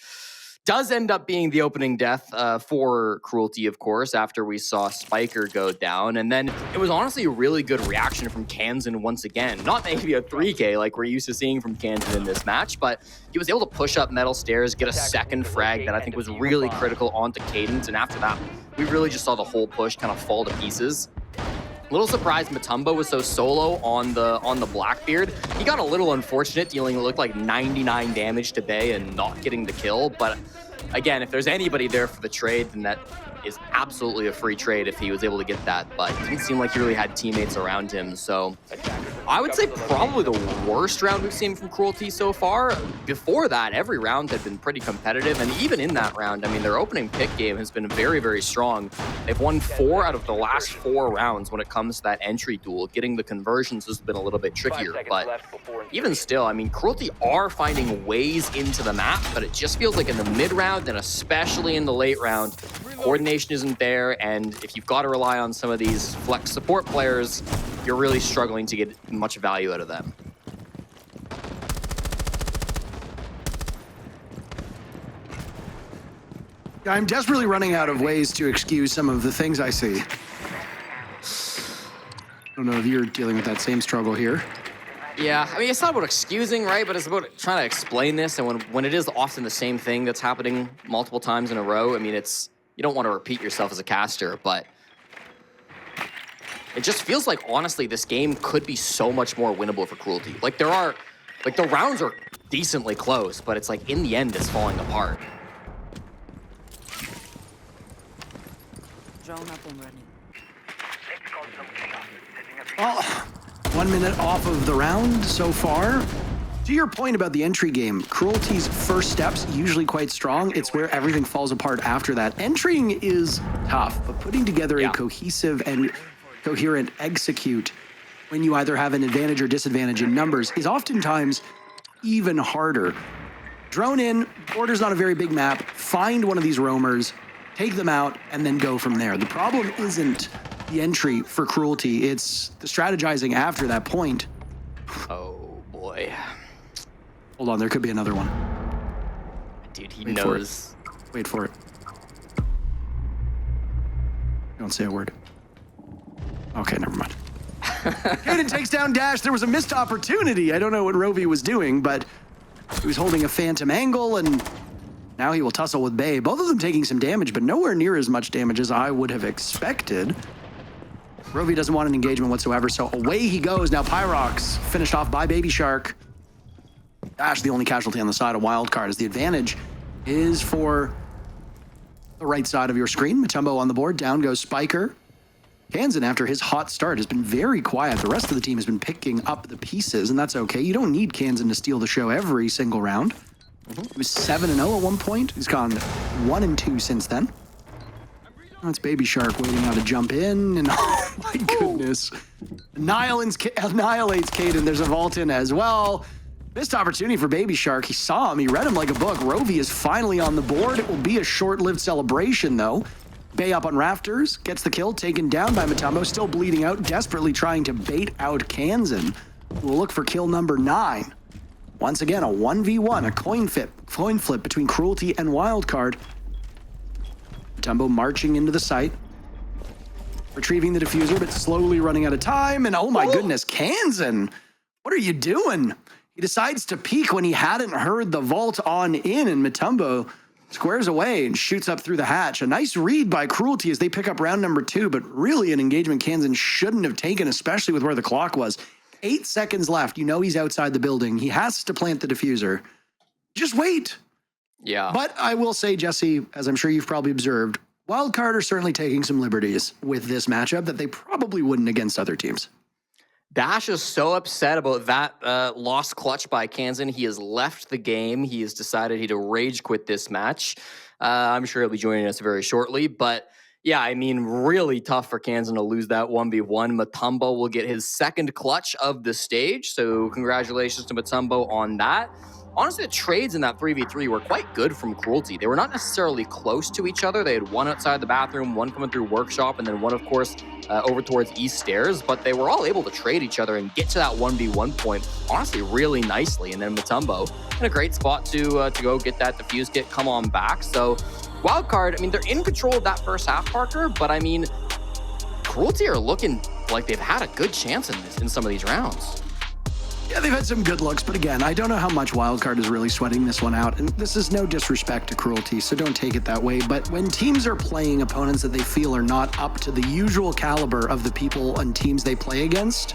Does end up being the opening death for Cruelty, of course, after we saw Spiker go down. And then it was honestly a really good reaction from Kansan once again. Not maybe a 3K like we're used to seeing from Kansan in this match, but he was able to push up metal stairs, get a second frag that I think was really critical onto Cadence. And after that, we really just saw the whole push kind of fall to pieces. Little surprised Matumbo was so solo on the Blackbeard. He got a little unfortunate, dealing what looked like 99 damage to Bay and not getting the kill. But again, if there's anybody there for the trade, then that is absolutely a free trade if he was able to get that. But it didn't seem like he really had teammates around him. So I would say probably the worst round we've seen from Cruelty so far. Before that, every round had been pretty competitive. And even in that round, I mean, their opening pick game has been very, very strong. They've won 4 out of the last 4 rounds when it comes to that entry duel. Getting the conversions has been a little bit trickier. But even still, I mean, Cruelty are finding ways into the map, but it just feels like in the mid round and especially in the late round, coordination isn't there, and if you've got to rely on some of these flex support players, you're really struggling to get much value out of them. I'm desperately running out of ways to excuse some of the things I see. I don't know if you're dealing with that same struggle here. Yeah, I mean, it's not about excusing, right? But it's about trying to explain this, and when it is often the same thing that's happening multiple times in a row, I mean, you don't want to repeat yourself as a caster, but it just feels like, honestly, this game could be so much more winnable for Cruelty. Like, the rounds are decently close, but it's like, in the end, it's falling apart. Drone up and running. Well, 1 minute off of the round so far. To your point about the entry game, Cruelty's first steps usually quite strong. It's where everything falls apart after that. Entering is tough, but putting together a cohesive and coherent execute when you either have an advantage or disadvantage in numbers is oftentimes even harder. Drone in, border's not a very big map, find one of these roamers, take them out, and then go from there. The problem isn't the entry for Cruelty, it's the strategizing after that point. Oh, boy. Hold on, there could be another one. Dude, he Wait knows. Wait for it. Don't say a word. Okay, never mind. Kaden takes down Dash. There was a missed opportunity. I don't know what Rovi was doing, but he was holding a phantom angle, and now he will tussle with Bay. Both of them taking some damage, but nowhere near as much damage as I would have expected. Rovi doesn't want an engagement whatsoever, so away he goes. Now Pyrox finished off by Baby Shark. Dash, the only casualty on the side of Wildcard, as the advantage is for the right side of your screen. Matumbo on the board, down goes Spiker. Kansan, after his hot start, has been very quiet. The rest of the team has been picking up the pieces, and that's okay. You don't need Kansan to steal the show every single round. He was 7-0 at one point. He's gone 1-2 since then. That's Baby Shark waiting now to jump in, and oh my goodness. Annihilates Caden. There's a vault in as well. Missed opportunity for Baby Shark. He saw him. He read him like a book. Rovi is finally on the board. It will be a short-lived celebration, though. Bay up on rafters, gets the kill, taken down by Matumbo, still bleeding out, desperately trying to bait out Kansan. We'll look for kill number 9. Once again, a 1v1, a coin flip between Cruelty and Wildcard. Matumbo marching into the site, retrieving the diffuser, but slowly running out of time. And oh my goodness, Kansan, what are you doing? He decides to peek when he hadn't heard the vault on in, and Matumbo squares away and shoots up through the hatch. A nice read by Cruelty as they pick up round number 2, but really an engagement Kansan shouldn't have taken, especially with where the clock was. 8 seconds left. You know he's outside the building. He has to plant the diffuser. Just wait. Yeah. But I will say, Jesse, as I'm sure you've probably observed, Wildcard are certainly taking some liberties with this matchup that they probably wouldn't against other teams. Dash is so upset about that lost clutch by Kansan. He has left the game. He has decided he'd rage quit this match. I'm sure he'll be joining us very shortly. But yeah, I mean, really tough for Kansan to lose that 1v1. Matumbo will get his second clutch of the stage. So congratulations to Matumbo on that. Honestly, the trades in that 3v3 were quite good from Cruelty. They were not necessarily close to each other. They had one outside the bathroom, one coming through Workshop, and then one, of course, over towards East Stairs. But they were all able to trade each other and get to that 1v1 point, honestly, really nicely. And then Matumbo in a great spot to go get that defuse kit, come on back. So Wildcard, I mean, they're in control of that first half, Parker, but I mean, Cruelty are looking like they've had a good chance in some of these rounds. Yeah, they've had some good looks, but again, I don't know how much Wildcard is really sweating this one out, and this is no disrespect to Cruelty, so don't take it that way, but when teams are playing opponents that they feel are not up to the usual caliber of the people and teams they play against,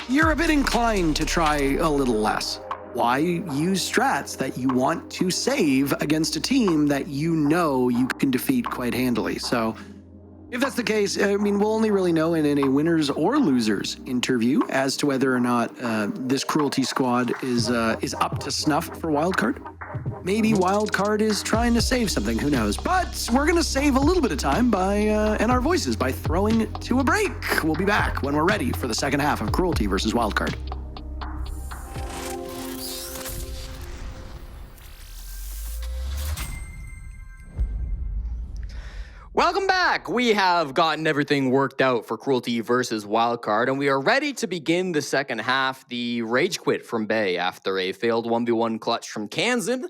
you're a bit inclined to try a little less. Why use strats that you want to save against a team that you know you can defeat quite handily? So if that's the case, I mean, we'll only really know in a winners or losers interview as to whether or not this Cruelty squad is up to snuff for Wildcard. Maybe Wildcard is trying to save something, who knows? But we're going to save a little bit of time and our voices by throwing it to a break. We'll be back when we're ready for the second half of Cruelty versus Wildcard. Welcome back. We have gotten everything worked out for Cruelty versus Wildcard, and we are ready to begin the second half. The rage quit from Bay after a failed 1v1 clutch from Kansan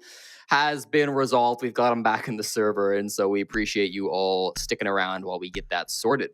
has been resolved. We've got him back in the server, and so we appreciate you all sticking around while we get that sorted.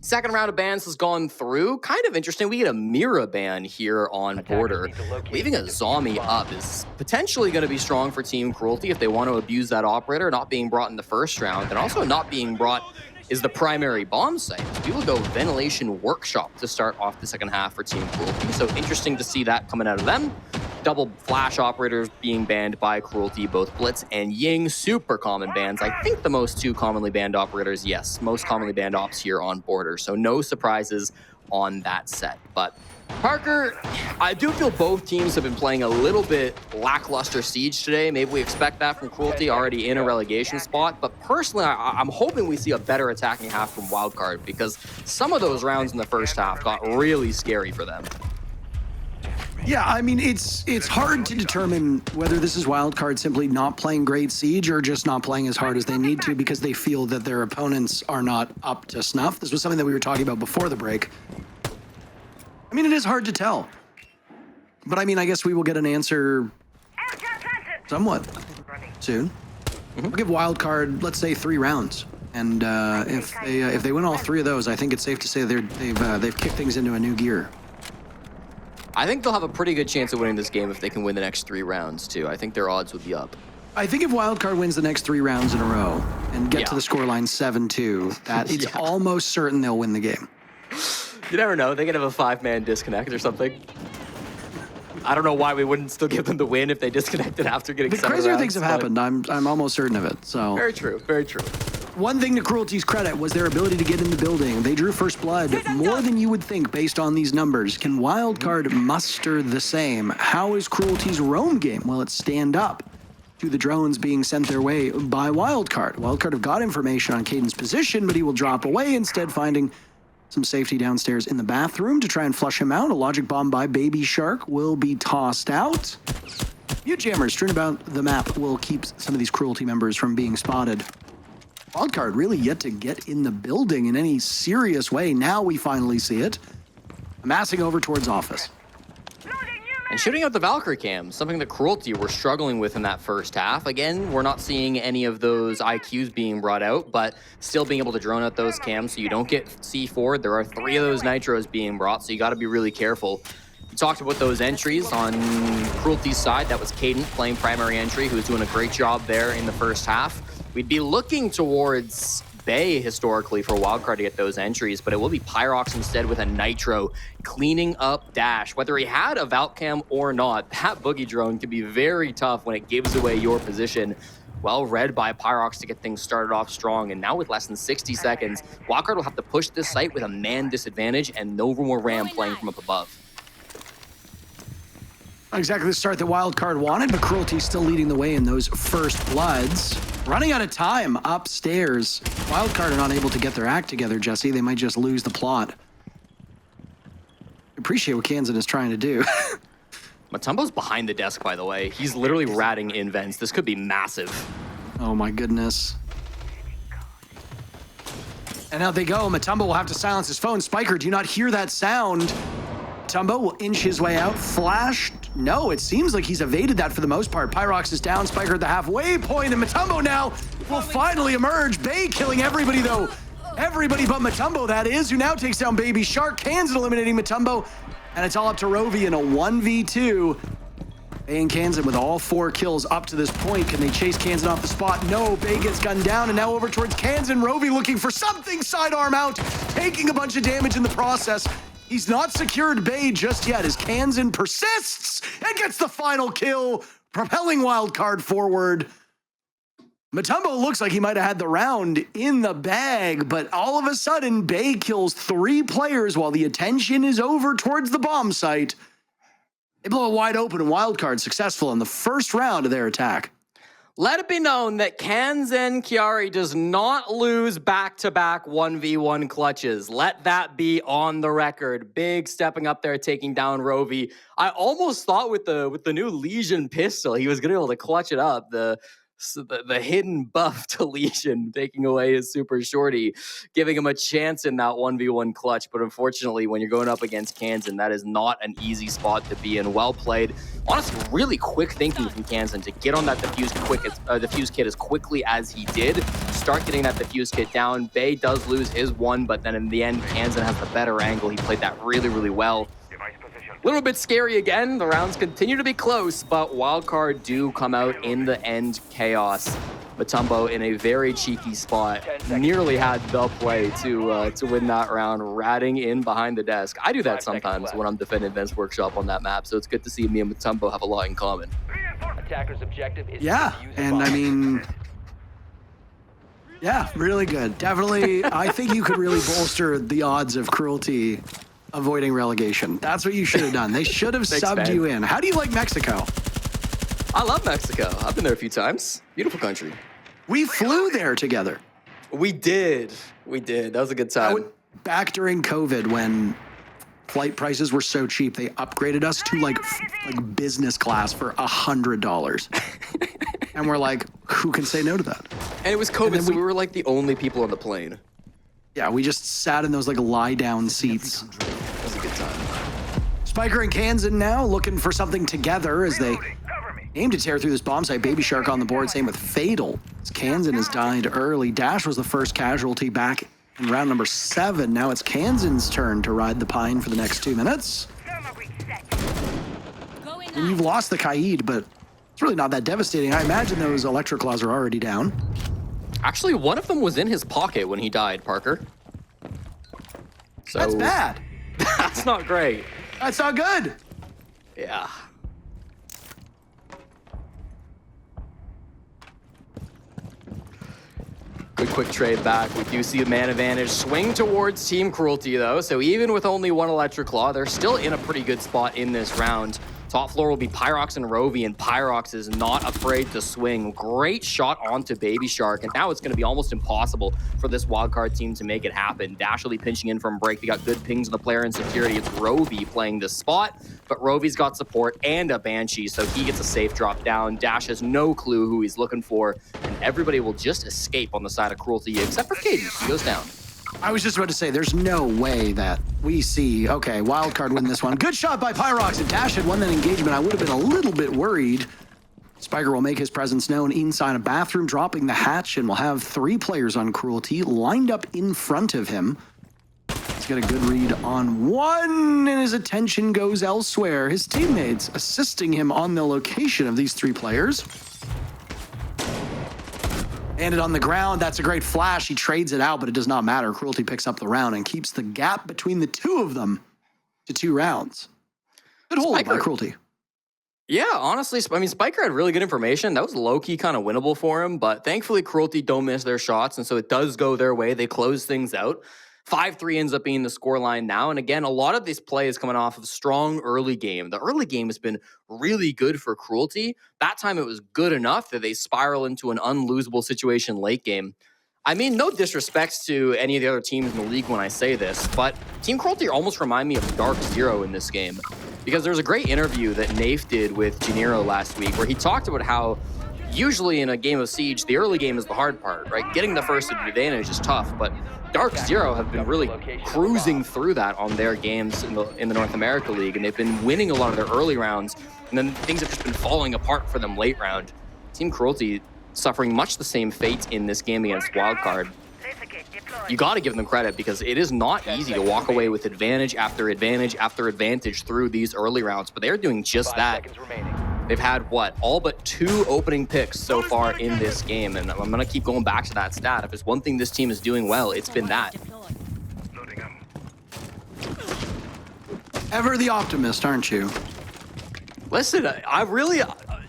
Second round of bans has gone through. Kind of interesting. We get a Mira ban here on Border. Leaving a zombie up is potentially going to be strong for Team Cruelty if they want to abuse that operator. Not being brought in the first round, and also not being brought is the primary bomb site. We will go Ventilation Workshop to start off the second half for Team Cruelty. So interesting to see that coming out of them. Double flash operators being banned by Cruelty, both Blitz and Ying, super common bans. I think the most two commonly banned operators, yes, most commonly banned ops here on Border. So no surprises on that set. But Parker, I do feel both teams have been playing a little bit lackluster Siege today. Maybe we expect that from Cruelty, already in a relegation spot. But personally, I'm hoping we see a better attacking half from Wildcard, because some of those rounds in the first half got really scary for them. Yeah, I mean, it's hard to determine whether this is Wildcard simply not playing great Siege or just not playing as hard as they need to because they feel that their opponents are not up to snuff. This was something that we were talking about before the break. I mean, it is hard to tell. But I mean, I guess we will get an answer somewhat soon. We'll give Wildcard, let's say, 3 rounds. And if they win all 3 of those, I think it's safe to say they've kicked things into a new gear. I think they'll have a pretty good chance of winning this game if they can win the next 3 rounds, too. I think their odds would be up. I think if Wildcard wins the next 3 rounds in a row and get to the scoreline 7-2, that it's almost certain they'll win the game. You never know. They could have a 5-man disconnect or something. I don't know why we wouldn't still give them the win if they disconnected after getting 7 Crazier rounds, things have happened. I'm almost certain of it. So Very true. Very true. one thing to Cruelty's credit was their ability to get in the building. They drew first blood more than you would think based on these numbers. Can Wildcard muster the same? How is Cruelty's roam game? Will it stand up to the drones being sent their way by Wildcard? Wildcard have got information on Caden's position, but he will drop away, instead finding some safety downstairs in the bathroom to try and flush him out. A logic bomb by Baby Shark will be tossed out. You jammers strewn about the map will keep some of these Cruelty members from being spotted. Wildcard really yet to get in the building in any serious way. Now we finally see it. Amassing over towards office. And shooting out the Valkyrie cams, something that Cruelty were struggling with in that first half. Again, we're not seeing any of those IQs being brought out, but still being able to drone out those cams so you don't get C4'd. There are 3 of those nitros being brought, so you got to be really careful. We talked about those entries on Cruelty's side. That was Caden playing primary entry, who was doing a great job there in the first half. We'd be looking towards Bay historically for Wildcard to get those entries, but it will be Pyrox instead with a Nitro cleaning up Dash. Whether he had a Valcam or not, that boogie drone can be very tough when it gives away your position. Well read by Pyrox to get things started off strong, and now with less than 60 seconds, Wildcard will have to push this site with a man disadvantage and no more Ram playing from up above. Not exactly the start that Wildcard wanted, but Cruelty still leading the way in those first bloods. Running out of time upstairs. Wildcard are not able to get their act together, Jesse. They might just lose the plot. Appreciate what Kansan is trying to do. Matumbo's behind the desk, by the way. He's literally ratting in vents. This could be massive. Oh my goodness. And out they go. Matumbo will have to silence his phone. Spiker, do you not hear that sound? Matumbo will inch his way out. Flashed. No, it seems like he's evaded that for the most part. Pyrox is down. Spiker at the halfway point, and Matumbo now will finally emerge. Bay killing everybody, though. Everybody but Matumbo, that is, who now takes down Baby Shark. Kansan eliminating Matumbo. And it's all up to Rovi in a 1v2. Bay and Kansan with all 4 kills up to this point. Can they chase Kansan off the spot? No, Bay gets gunned down, and now over towards Kansan. Rovi looking for something, sidearm out, taking a bunch of damage in the process. He's not secured Bay just yet as Kansan persists and gets the final kill, propelling Wildcard forward. Matumbo looks like he might have had the round in the bag, but all of a sudden, Bay kills 3 players while the attention is over towards the bomb site. They blow it wide open and Wildcard successful in the first round of their attack. Let it be known that Kansan Chiari does not lose back-to-back 1v1 clutches. Let that be on the record. Big stepping up there, taking down Rovi. I almost thought with the new Legion pistol, he was going to be able to clutch it up. The hidden buff to Legion, taking away his super shorty, giving him a chance in that 1v1 clutch. But unfortunately, when you're going up against Kansan, that is not an easy spot to be in. Well played. Honestly, really quick thinking from Kansan to get on that defuse kit as quickly as he did. Start getting that defuse kit down. Bay does lose his one, but then in the end, Kansan has the better angle. He played that really, really well. A little bit scary again. The rounds continue to be close, but Wildcard do come out in the end chaos. Matumbo in a very cheeky spot. Nearly had the play to win that round, ratting in behind the desk. I do that sometimes when I'm defending Advanced Workshop on that map, so it's good to see me and Matumbo have a lot in common. Attacker's objective is Yeah, and I mean, yeah, really good. Definitely, I think you could really bolster the odds of Cruelty avoiding relegation. That's what you should have done. They should have subbed you in. How do you like Mexico? I love Mexico. I've been there a few times. Beautiful country. We flew there together. We did. That was a good time. Back during COVID when flight prices were so cheap, they upgraded us to like business class for $100. And we're like, who can say no to that? And it was COVID, so we were like the only people on the plane. Yeah, we just sat in those like lie down seats. That was a good time. Spiker and Kansan now looking for something together as they aim to tear through this bomb site. Baby Shark on the board, same with Fatal. As Kansan has died early. Dash was the first casualty back in round number 7. Now it's Kansan's turn to ride the pine for the next 2 minutes. And you've lost the Kaid, but It's really not that devastating. I imagine those electric claws are already down. Actually, one of them was in his pocket when he died, Parker. So That's bad. That's not great. That's not good. Yeah. Good quick trade back. We do see a man advantage swing towards Team Cruelty, though. So even with only one Electric Claw, they're still in a pretty good spot in this round. Top floor will be Pyrox and Rovi, and Pyrox is not afraid to swing. Great shot onto Baby Shark, and now it's going to be almost impossible for this Wildcard team to make it happen. Dash will be pinching in from break. They got good pings on the player in security. It's Rovi playing this spot, but Rovi's got support and a Banshee, so he gets a safe drop down. Dash has no clue who he's looking for, and everybody will just escape on the side of Cruelty, except for Cadence. He goes down. I was just about to say, there's no way that we see, okay, Wildcard win this one. Good shot by Pyrox. If Dash had won that engagement, I would have been a little bit worried. Spiker will make his presence known inside a bathroom, dropping the hatch, and will have 3 players on Cruelty lined up in front of him. He's got a good read on one, and his attention goes elsewhere. His teammates assisting him on the location of these 3 players. Landed on the ground. That's a great flash. He trades it out, but it does not matter. Cruelty picks up the round and keeps the gap between the 2 of them to 2 rounds. Good hold by Cruelty. Yeah, honestly, I mean, Spiker had really good information. That was low-key kind of winnable for him, but thankfully Cruelty don't miss their shots, and so it does go their way. They close things out. 5-3 ends up being the scoreline now, and again, a lot of this play is coming off of strong early game. The early game has been really good for Cruelty. That time it was good enough that they spiral into an unlosable situation late game. I mean, no disrespect to any of the other teams in the league when I say this, but Team Cruelty almost remind me of Dark Zero in this game, because there's a great interview that Nafe did with Janiro last week where he talked about how usually in a game of Siege, the early game is the hard part, right? Getting the first advantage is tough, but Dark Zero have been really cruising through that on their games in the North America League, and they've been winning a lot of their early rounds, and then things have just been falling apart for them late round. Team Cruelty suffering much the same fate in this game against Wildcard. You got to give them credit because it is not easy to walk away with advantage after advantage after advantage through these early rounds, but they're doing just that. They've had, what, all but 2 opening picks so far in this game, and I'm going to keep going back to that stat. If there's one thing this team is doing well, it's been that. Ever the optimist, aren't you? Listen, I really,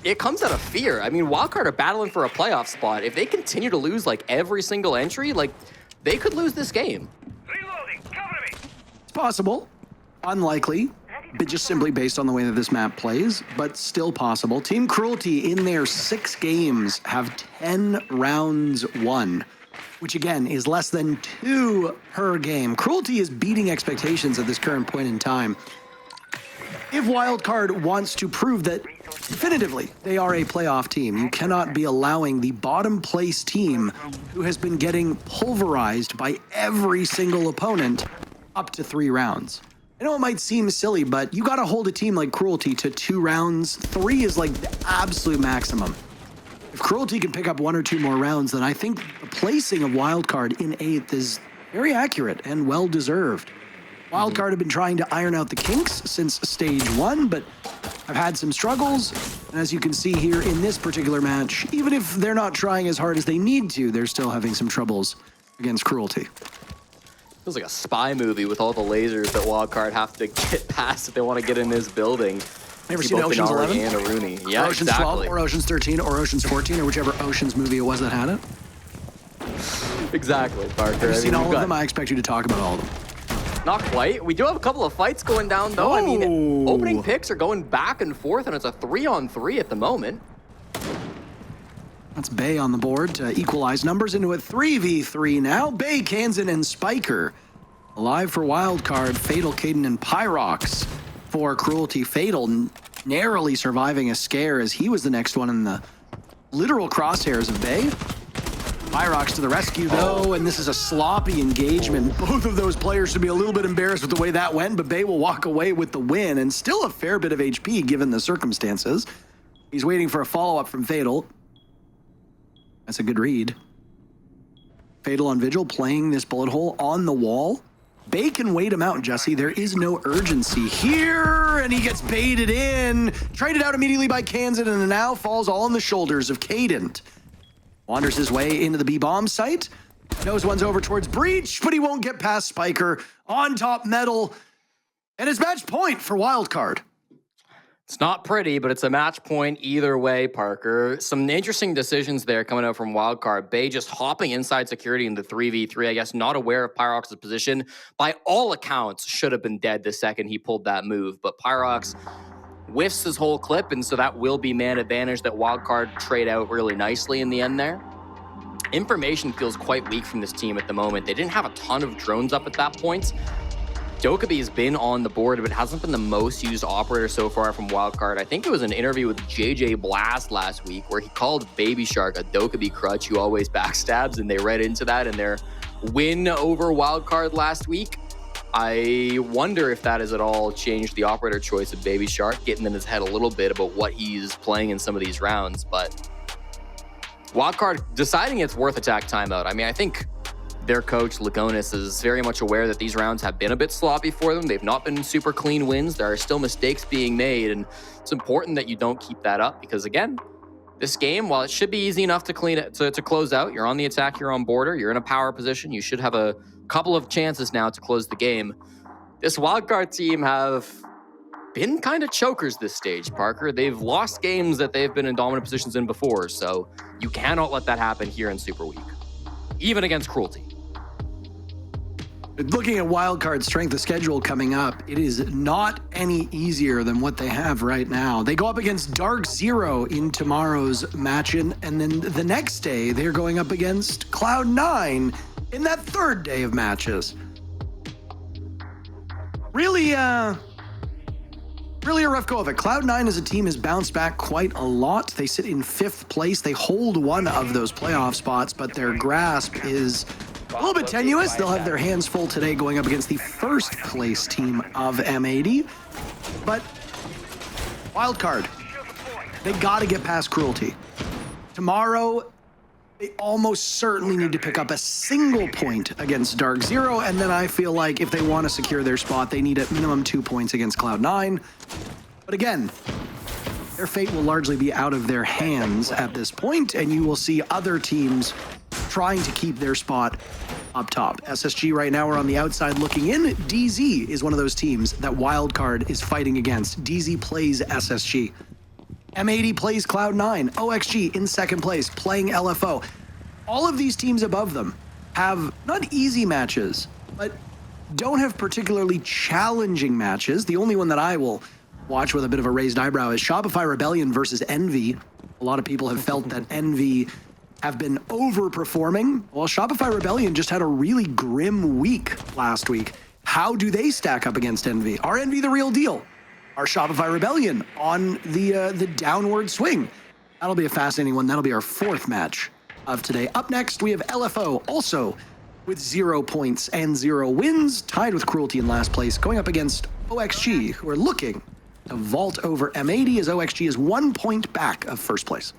it comes out of fear. I mean, Wildcard are battling for a playoff spot. If they continue to lose, like, every single entry, like, they could lose this game. It's possible. Unlikely. But just simply based on the way that this map plays, but still possible. Team Cruelty in their 6 games have 10 rounds won, which again is less than 2 per game. Cruelty is beating expectations at this current point in time. If Wildcard wants to prove that definitively they are a playoff team, you cannot be allowing the bottom place team who has been getting pulverized by every single opponent up to 3 rounds. I know it might seem silly, but you got to hold a team like Cruelty to 2 rounds. 3 is like the absolute maximum. If Cruelty can pick up 1 or 2 more rounds, then I think the placing of Wildcard in 8th is very accurate and well-deserved. Wildcard have been trying to iron out the kinks since stage 1, but have had some struggles. And as you can see here in this particular match, even if they're not trying as hard as they need to, they're still having some troubles against Cruelty. Feels like a spy movie with all the lasers that Wildcard have to get past if they want to get in this building. Ever seen Ocean's 11? And Aruni. Yeah, or Ocean's 12, or Ocean's 13, or Ocean's 14, or whichever Ocean's movie it was that had it? Exactly, Parker. Have you seen all of them? I expect you to talk about all of them. Not quite. We do have a couple of fights going down, though. I mean, opening picks are going back and forth, and it's a 3-on-3 at the moment. That's Bay on the board to equalize numbers into a 3v3 now. Bay, Kansan, and Spiker alive for Wildcard. Fatal, Caden, and Pyrox for Cruelty. Fatal narrowly surviving a scare as he was the next one in the literal crosshairs of Bay. Pyrox to the rescue, though, and this is a sloppy engagement. Both of those players should be a little bit embarrassed with the way that went, but Bay will walk away with the win, and still a fair bit of HP given the circumstances. He's waiting for a follow-up from Fatal. That's a good read. Fatal on Vigil playing this bullet hole on the wall. Bay can wait him out, Jesse. There is no urgency here, and he gets baited in. Traded out immediately by Kansan, and now falls all on the shoulders of Cadent. Wanders his way into the B-bomb site. Knows one's over towards Breach, but he won't get past Spiker. On top Metal, and it's match point for Wildcard. It's not pretty, but it's a match point either way, Parker. Some interesting decisions there coming out from Wildcard. Bay just hopping inside security in the 3v3, I guess, not aware of Pyrox's position. By all accounts, should have been dead the second he pulled that move, but Pyrox whiffs his whole clip, and so that will be man advantage that Wildcard trade out really nicely in the end there. Information feels quite weak from this team at the moment. They didn't have a ton of drones up at that point. Dokkaebi has been on the board, but hasn't been the most used operator so far from Wildcard. I think it was an interview with JJ Blast last week where he called Baby Shark a Dokkaebi crutch who always backstabs, and they read into that in their win over Wildcard last week. I wonder if that has at all changed the operator choice of Baby Shark, getting in his head a little bit about what he's playing in some of these rounds, but Wildcard deciding it's worth attack timeout. I mean, I think their coach, Lagonis, is very much aware that these rounds have been a bit sloppy for them. They've not been super clean wins. There are still mistakes being made, and it's important that you don't keep that up because, again, this game, while it should be easy enough to clean it, to close out, you're on the attack, you're on border, you're in a power position, you should have a couple of chances now to close the game. This Wildcard team have been kind of chokers this stage, Parker. They've lost games that they've been in dominant positions in before, so you cannot let that happen here in Super Week, even against Cruelty. Looking at Wildcard's strength of schedule coming up, it is not any easier than what they have right now. They go up against Dark Zero in tomorrow's match-in, and then the next day they're going up against Cloud9 in that third day of matches. Really a rough go of it. Cloud9 as a team has bounced back quite a lot. They sit in 5th place. They hold one of those playoff spots, but their grasp is a little bit tenuous. They'll have their hands full today going up against the 1st place team of M80. But Wildcard, they got to get past Cruelty. Tomorrow, they almost certainly need to pick up a single point against Dark Zero, and then I feel like if they want to secure their spot, they need at minimum 2 points against Cloud9. But again, their fate will largely be out of their hands at this point, and you will see other teams trying to keep their spot up top. SSG right now are on the outside looking in. DZ is one of those teams that Wildcard is fighting against. DZ plays SSG. M80 plays Cloud9. OXG in 2nd place, playing LFO. All of these teams above them have not easy matches, but don't have particularly challenging matches. The only one that I will watch with a bit of a raised eyebrow is Shopify Rebellion versus Envy. A lot of people have felt that Envy have been overperforming. Well, Shopify Rebellion just had a really grim week last week. How do they stack up against Envy? Are Envy the real deal? Are Shopify Rebellion on the downward swing? That'll be a fascinating one. That'll be our 4th match of today. Up next, we have LFO, also with 0 points and 0 wins, tied with Cruelty in last place, going up against OXG, who are looking to vault over M80 as OXG is 1 point back of 1st place.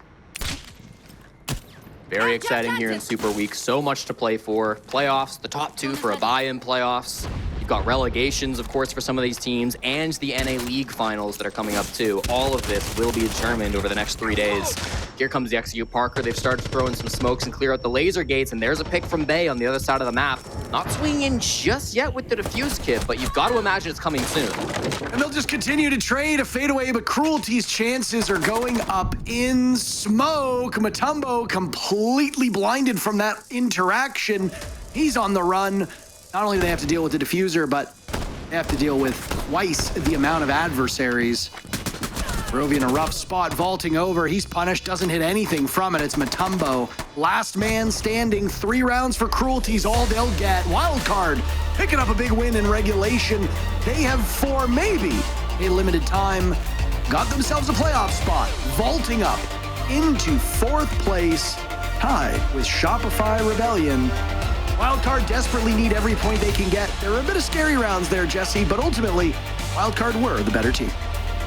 Very exciting here in Super Week. So much to play for. Playoffs, the top 2 for a buy-in playoffs. You've got relegations, of course, for some of these teams, and the NA League finals that are coming up too. All of this will be determined over the next 3 days. Here comes the Execute Parker. They've started to throw in some smokes and clear out the laser gates, and there's a pick from Bay on the other side of the map. Not swinging in just yet with the defuse kit, but you've got to imagine it's coming soon. And they'll just continue to trade a fadeaway, but Cruelty's chances are going up in smoke. Matumbo completely blinded from that interaction. He's on the run. Not only do they have to deal with the diffuser, but they have to deal with twice the amount of adversaries. Rovy in a rough spot, vaulting over. He's punished, doesn't hit anything from it. It's Matumbo. Last man standing. 3 rounds for Cruelty's all they'll get. Wildcard picking up a big win in regulation. They have, for maybe a limited time, got themselves a playoff spot, vaulting up into 4th place, tied with Shopify Rebellion. Wildcard desperately need every point they can get. There were a bit of scary rounds there, Jesse, but ultimately, Wildcard were the better team.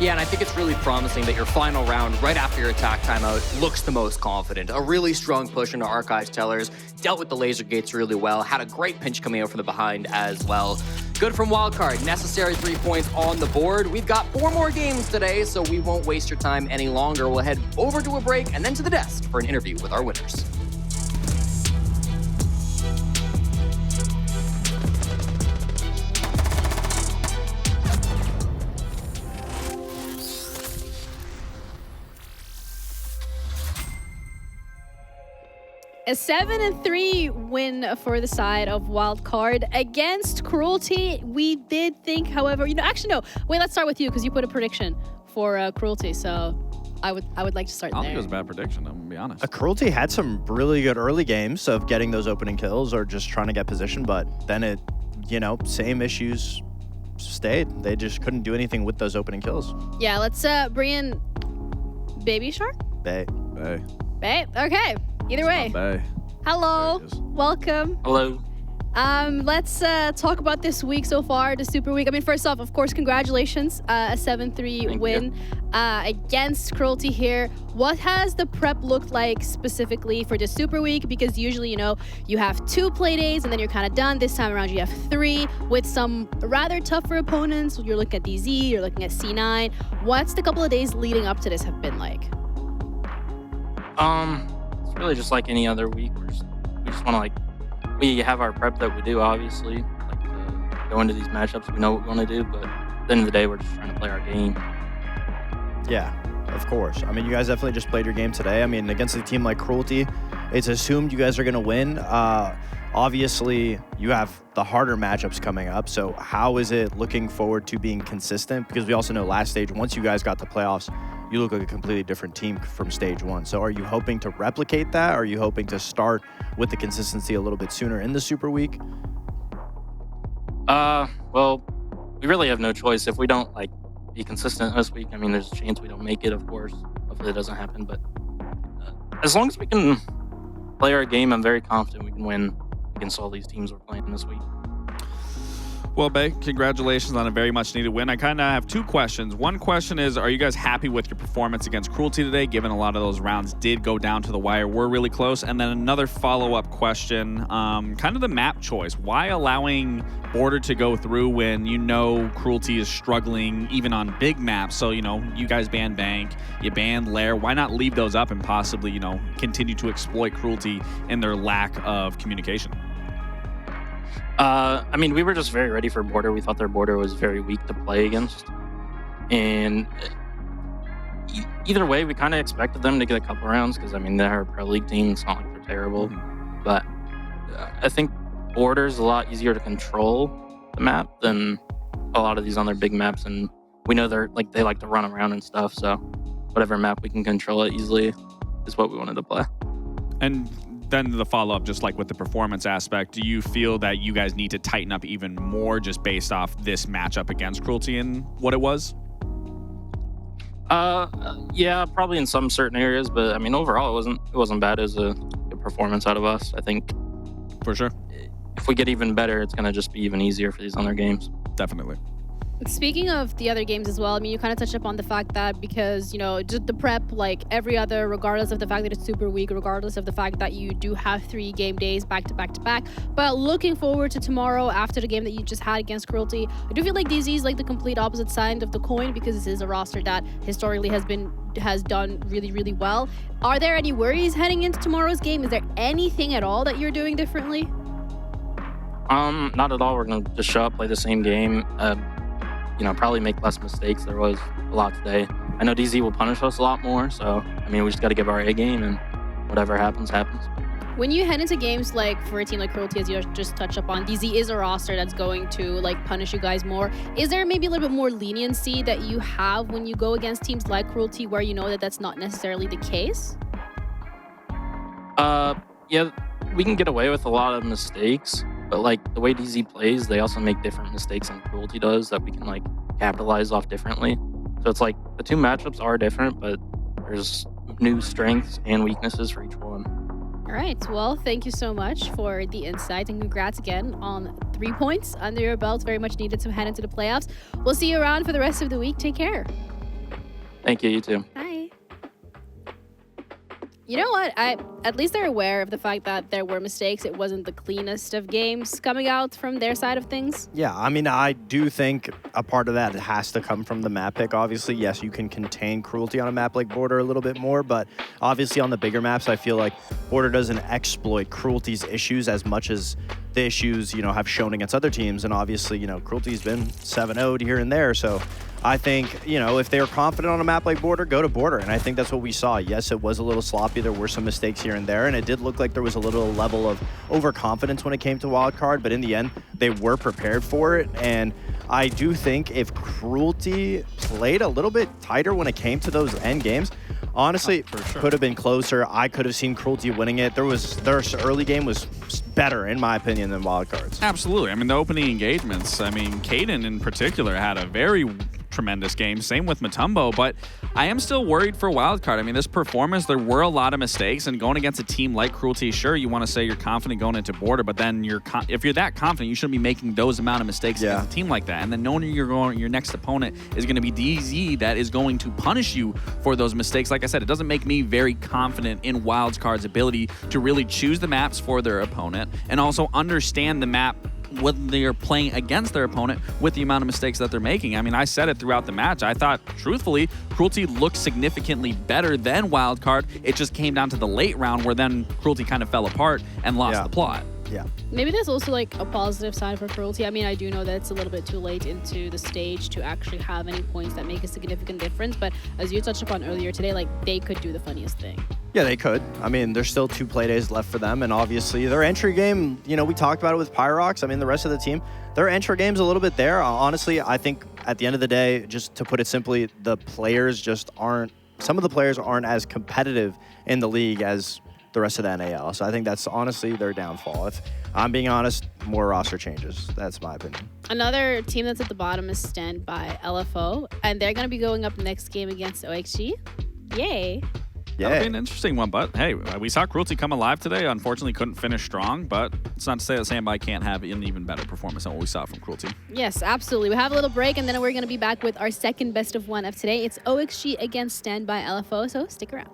Yeah, and I think it's really promising that your final round, right after your attack timeout, looks the most confident. A really strong push into Archives Tellers, dealt with the laser gates really well, had a great pinch coming out from the behind as well. Good from Wildcard, necessary 3 points on the board. We've got 4 more games today, so we won't waste your time any longer. We'll head over to a break and then to the desk for an interview with our winners. A 7-3 win for the side of Wildcard against Cruelty. We did think, however, actually no. Wait, let's start with you because you put a prediction for Cruelty. So I would like to start I don't there. think it was a bad prediction, I'm gonna be honest. Cruelty had some really good early games of getting those opening kills or just trying to get position, but then it, same issues stayed. They just couldn't do anything with those opening kills. Yeah, let's bring in Baby Shark. They Babe, okay. Either way. Bay. Hello, There it is. welcome. Hello. Let's talk about this week so far, the Super Week. I mean, first off, of course, congratulations. A 7-3 win against Cruelty here. What has the prep looked like specifically for the Super Week? Because usually, you have 2 play days and then you're kind of done. This time around, you have 3 with some rather tougher opponents. You're looking at DZ, you're looking at C9. What's the couple of days leading up to this have been like? It's really just like any other week. We just want to we have our prep that we do, obviously, to go into these matchups. We know what we want to do, but at the end of the day, we're just trying to play our game. Yeah, of course. I mean, you guys definitely just played your game today. I mean, against a team like Cruelty, it's assumed you guys are going to win. Obviously, you have the harder matchups coming up. So how is it looking forward to being consistent? Because we also know last stage, once you guys got the playoffs, you look like a completely different team from stage 1. So are you hoping to replicate that? Are you hoping to start with the consistency a little bit sooner in the Super Week? Well, we really have no choice. If we don't be consistent this week, I mean, there's a chance we don't make it, of course. Hopefully it doesn't happen, but as long as we can play our game, I'm very confident we can win against all these teams we're playing this week. Well, Bay, congratulations on a very much needed win. I kind of have 2 questions. One question is, are you guys happy with your performance against Cruelty today, given a lot of those rounds did go down to the wire, were really close? And then another follow-up question, kind of the map choice. Why allowing Border to go through when Cruelty is struggling even on big maps? So, you guys banned Bank, you banned Lair. Why not leave those up and possibly, continue to exploit Cruelty in their lack of communication? I mean, we were just very ready for Border. We thought their Border was very weak to play against. And either way, we kind of expected them to get a couple rounds because, I mean, they're a Pro League team. It's not like they're terrible. But I think Border's a lot easier to control the map than a lot of these other big maps. And we know they like to run around and stuff. So whatever map we can control it easily is what we wanted to play. And then the follow-up, just like with the performance aspect, do you feel that you guys need to tighten up even more just based off this matchup against Cruelty and what it was? Yeah, probably in some certain areas, but I mean, overall, it wasn't bad as a good performance out of us. I think for sure, if we get even better, it's gonna just be even easier for these other games. Definitely. Speaking of the other games as well, I mean, you kind of touched upon the fact that because, just the prep, like every other, regardless of the fact that it's Super Week, regardless of the fact that you do have 3 game days back to back to back. But looking forward to tomorrow after the game that you just had against Cruelty, I do feel like DZ is like the complete opposite side of the coin because this is a roster that historically has done really, really well. Are there any worries heading into tomorrow's game? Is there anything at all that you're doing differently? Not at all. We're gonna just show up, play the same game. Probably make less mistakes. There was a lot today. I know DZ will punish us a lot more, so, I mean, we just got to give our A game, and whatever happens, happens. When you head into games like for a team like Cruelty, as you just touched upon, DZ is a roster that's going to punish you guys more. Is there maybe a little bit more leniency that you have when you go against teams like Cruelty where you know that that's not necessarily the case? Yeah, we can get away with a lot of mistakes, but the way DZ plays, they also make different mistakes than Cruelty does that we can capitalize off differently. So it's the 2 matchups are different, but there's new strengths and weaknesses for each one. All right. Well, thank you so much for the insight and congrats again on 3 points under your belt. Very much needed to head into the playoffs. We'll see you around for the rest of the week. Take care. Thank you, you too. Hi. You know what? At least they're aware of the fact that there were mistakes. It wasn't the cleanest of games coming out from their side of things. Yeah, I mean, I do think a part of that has to come from the map pick. Obviously, yes, you can contain Cruelty on a map like Border a little bit more, but obviously on the bigger maps, I feel like Border doesn't exploit Cruelty's issues as much as the issues, have shown against other teams. And obviously, Cruelty's been 7-0'd here and there, so I think, if they are confident on a map like Border, go to Border. And I think that's what we saw. Yes, it was a little sloppy. There were some mistakes here and there. And it did look like there was a little level of overconfidence when it came to Wildcard. But in the end, they were prepared for it. And I do think if Cruelty played a little bit tighter when it came to those end games, honestly, could have been closer. I could have seen Cruelty winning it. Their early game was better, in my opinion, than Wildcard's. Absolutely. I mean, the opening engagements, Caden in particular had a very tremendous game. Same with Mutombo, but I am still worried for Wildcard. I mean, this performance, there were a lot of mistakes, and going against a team like Cruelty, sure, you want to say you're confident going into Border, but then if you're that confident, you shouldn't be making those amount of mistakes against a team like that. And then knowing your next opponent is going to be DZ that is going to punish you for those mistakes. Like I said, it doesn't make me very confident in Wildcard's ability to really choose the maps for their opponent and also understand the map when they're playing against their opponent with the amount of mistakes that they're making. I mean, I said it throughout the match. I thought, truthfully, Cruelty looked significantly better than Wildcard. It just came down to the late round where then Cruelty kind of fell apart and lost the plot. Yeah. Maybe there's also like a positive side for Cruelty. I mean, I do know that it's a little bit too late into the stage to actually have any points that make a significant difference. But as you touched upon earlier today, like they could do the funniest thing. Yeah, they could. I mean, there's still 2 play days left for them. And obviously their entry game, we talked about it with Pyrox. I mean, the rest of the team, their entry game's a little bit there. Honestly, I think at the end of the day, just to put it simply, some of the players aren't as competitive in the league as the rest of the NAL. So I think that's honestly their downfall. If I'm being honest, more roster changes. That's my opinion. Another team that's at the bottom is Stand by LFO, and they're going to be going up next game against OXG. Yay. Yeah. That'll be an interesting one, but hey, we saw Cruelty come alive today. Unfortunately, couldn't finish strong, but it's not to say that Standby can't have an even better performance than what we saw from Cruelty. Yes, absolutely. We have a little break, and then we're going to be back with our second best of one of today. It's OXG against Standby LFO, so stick around.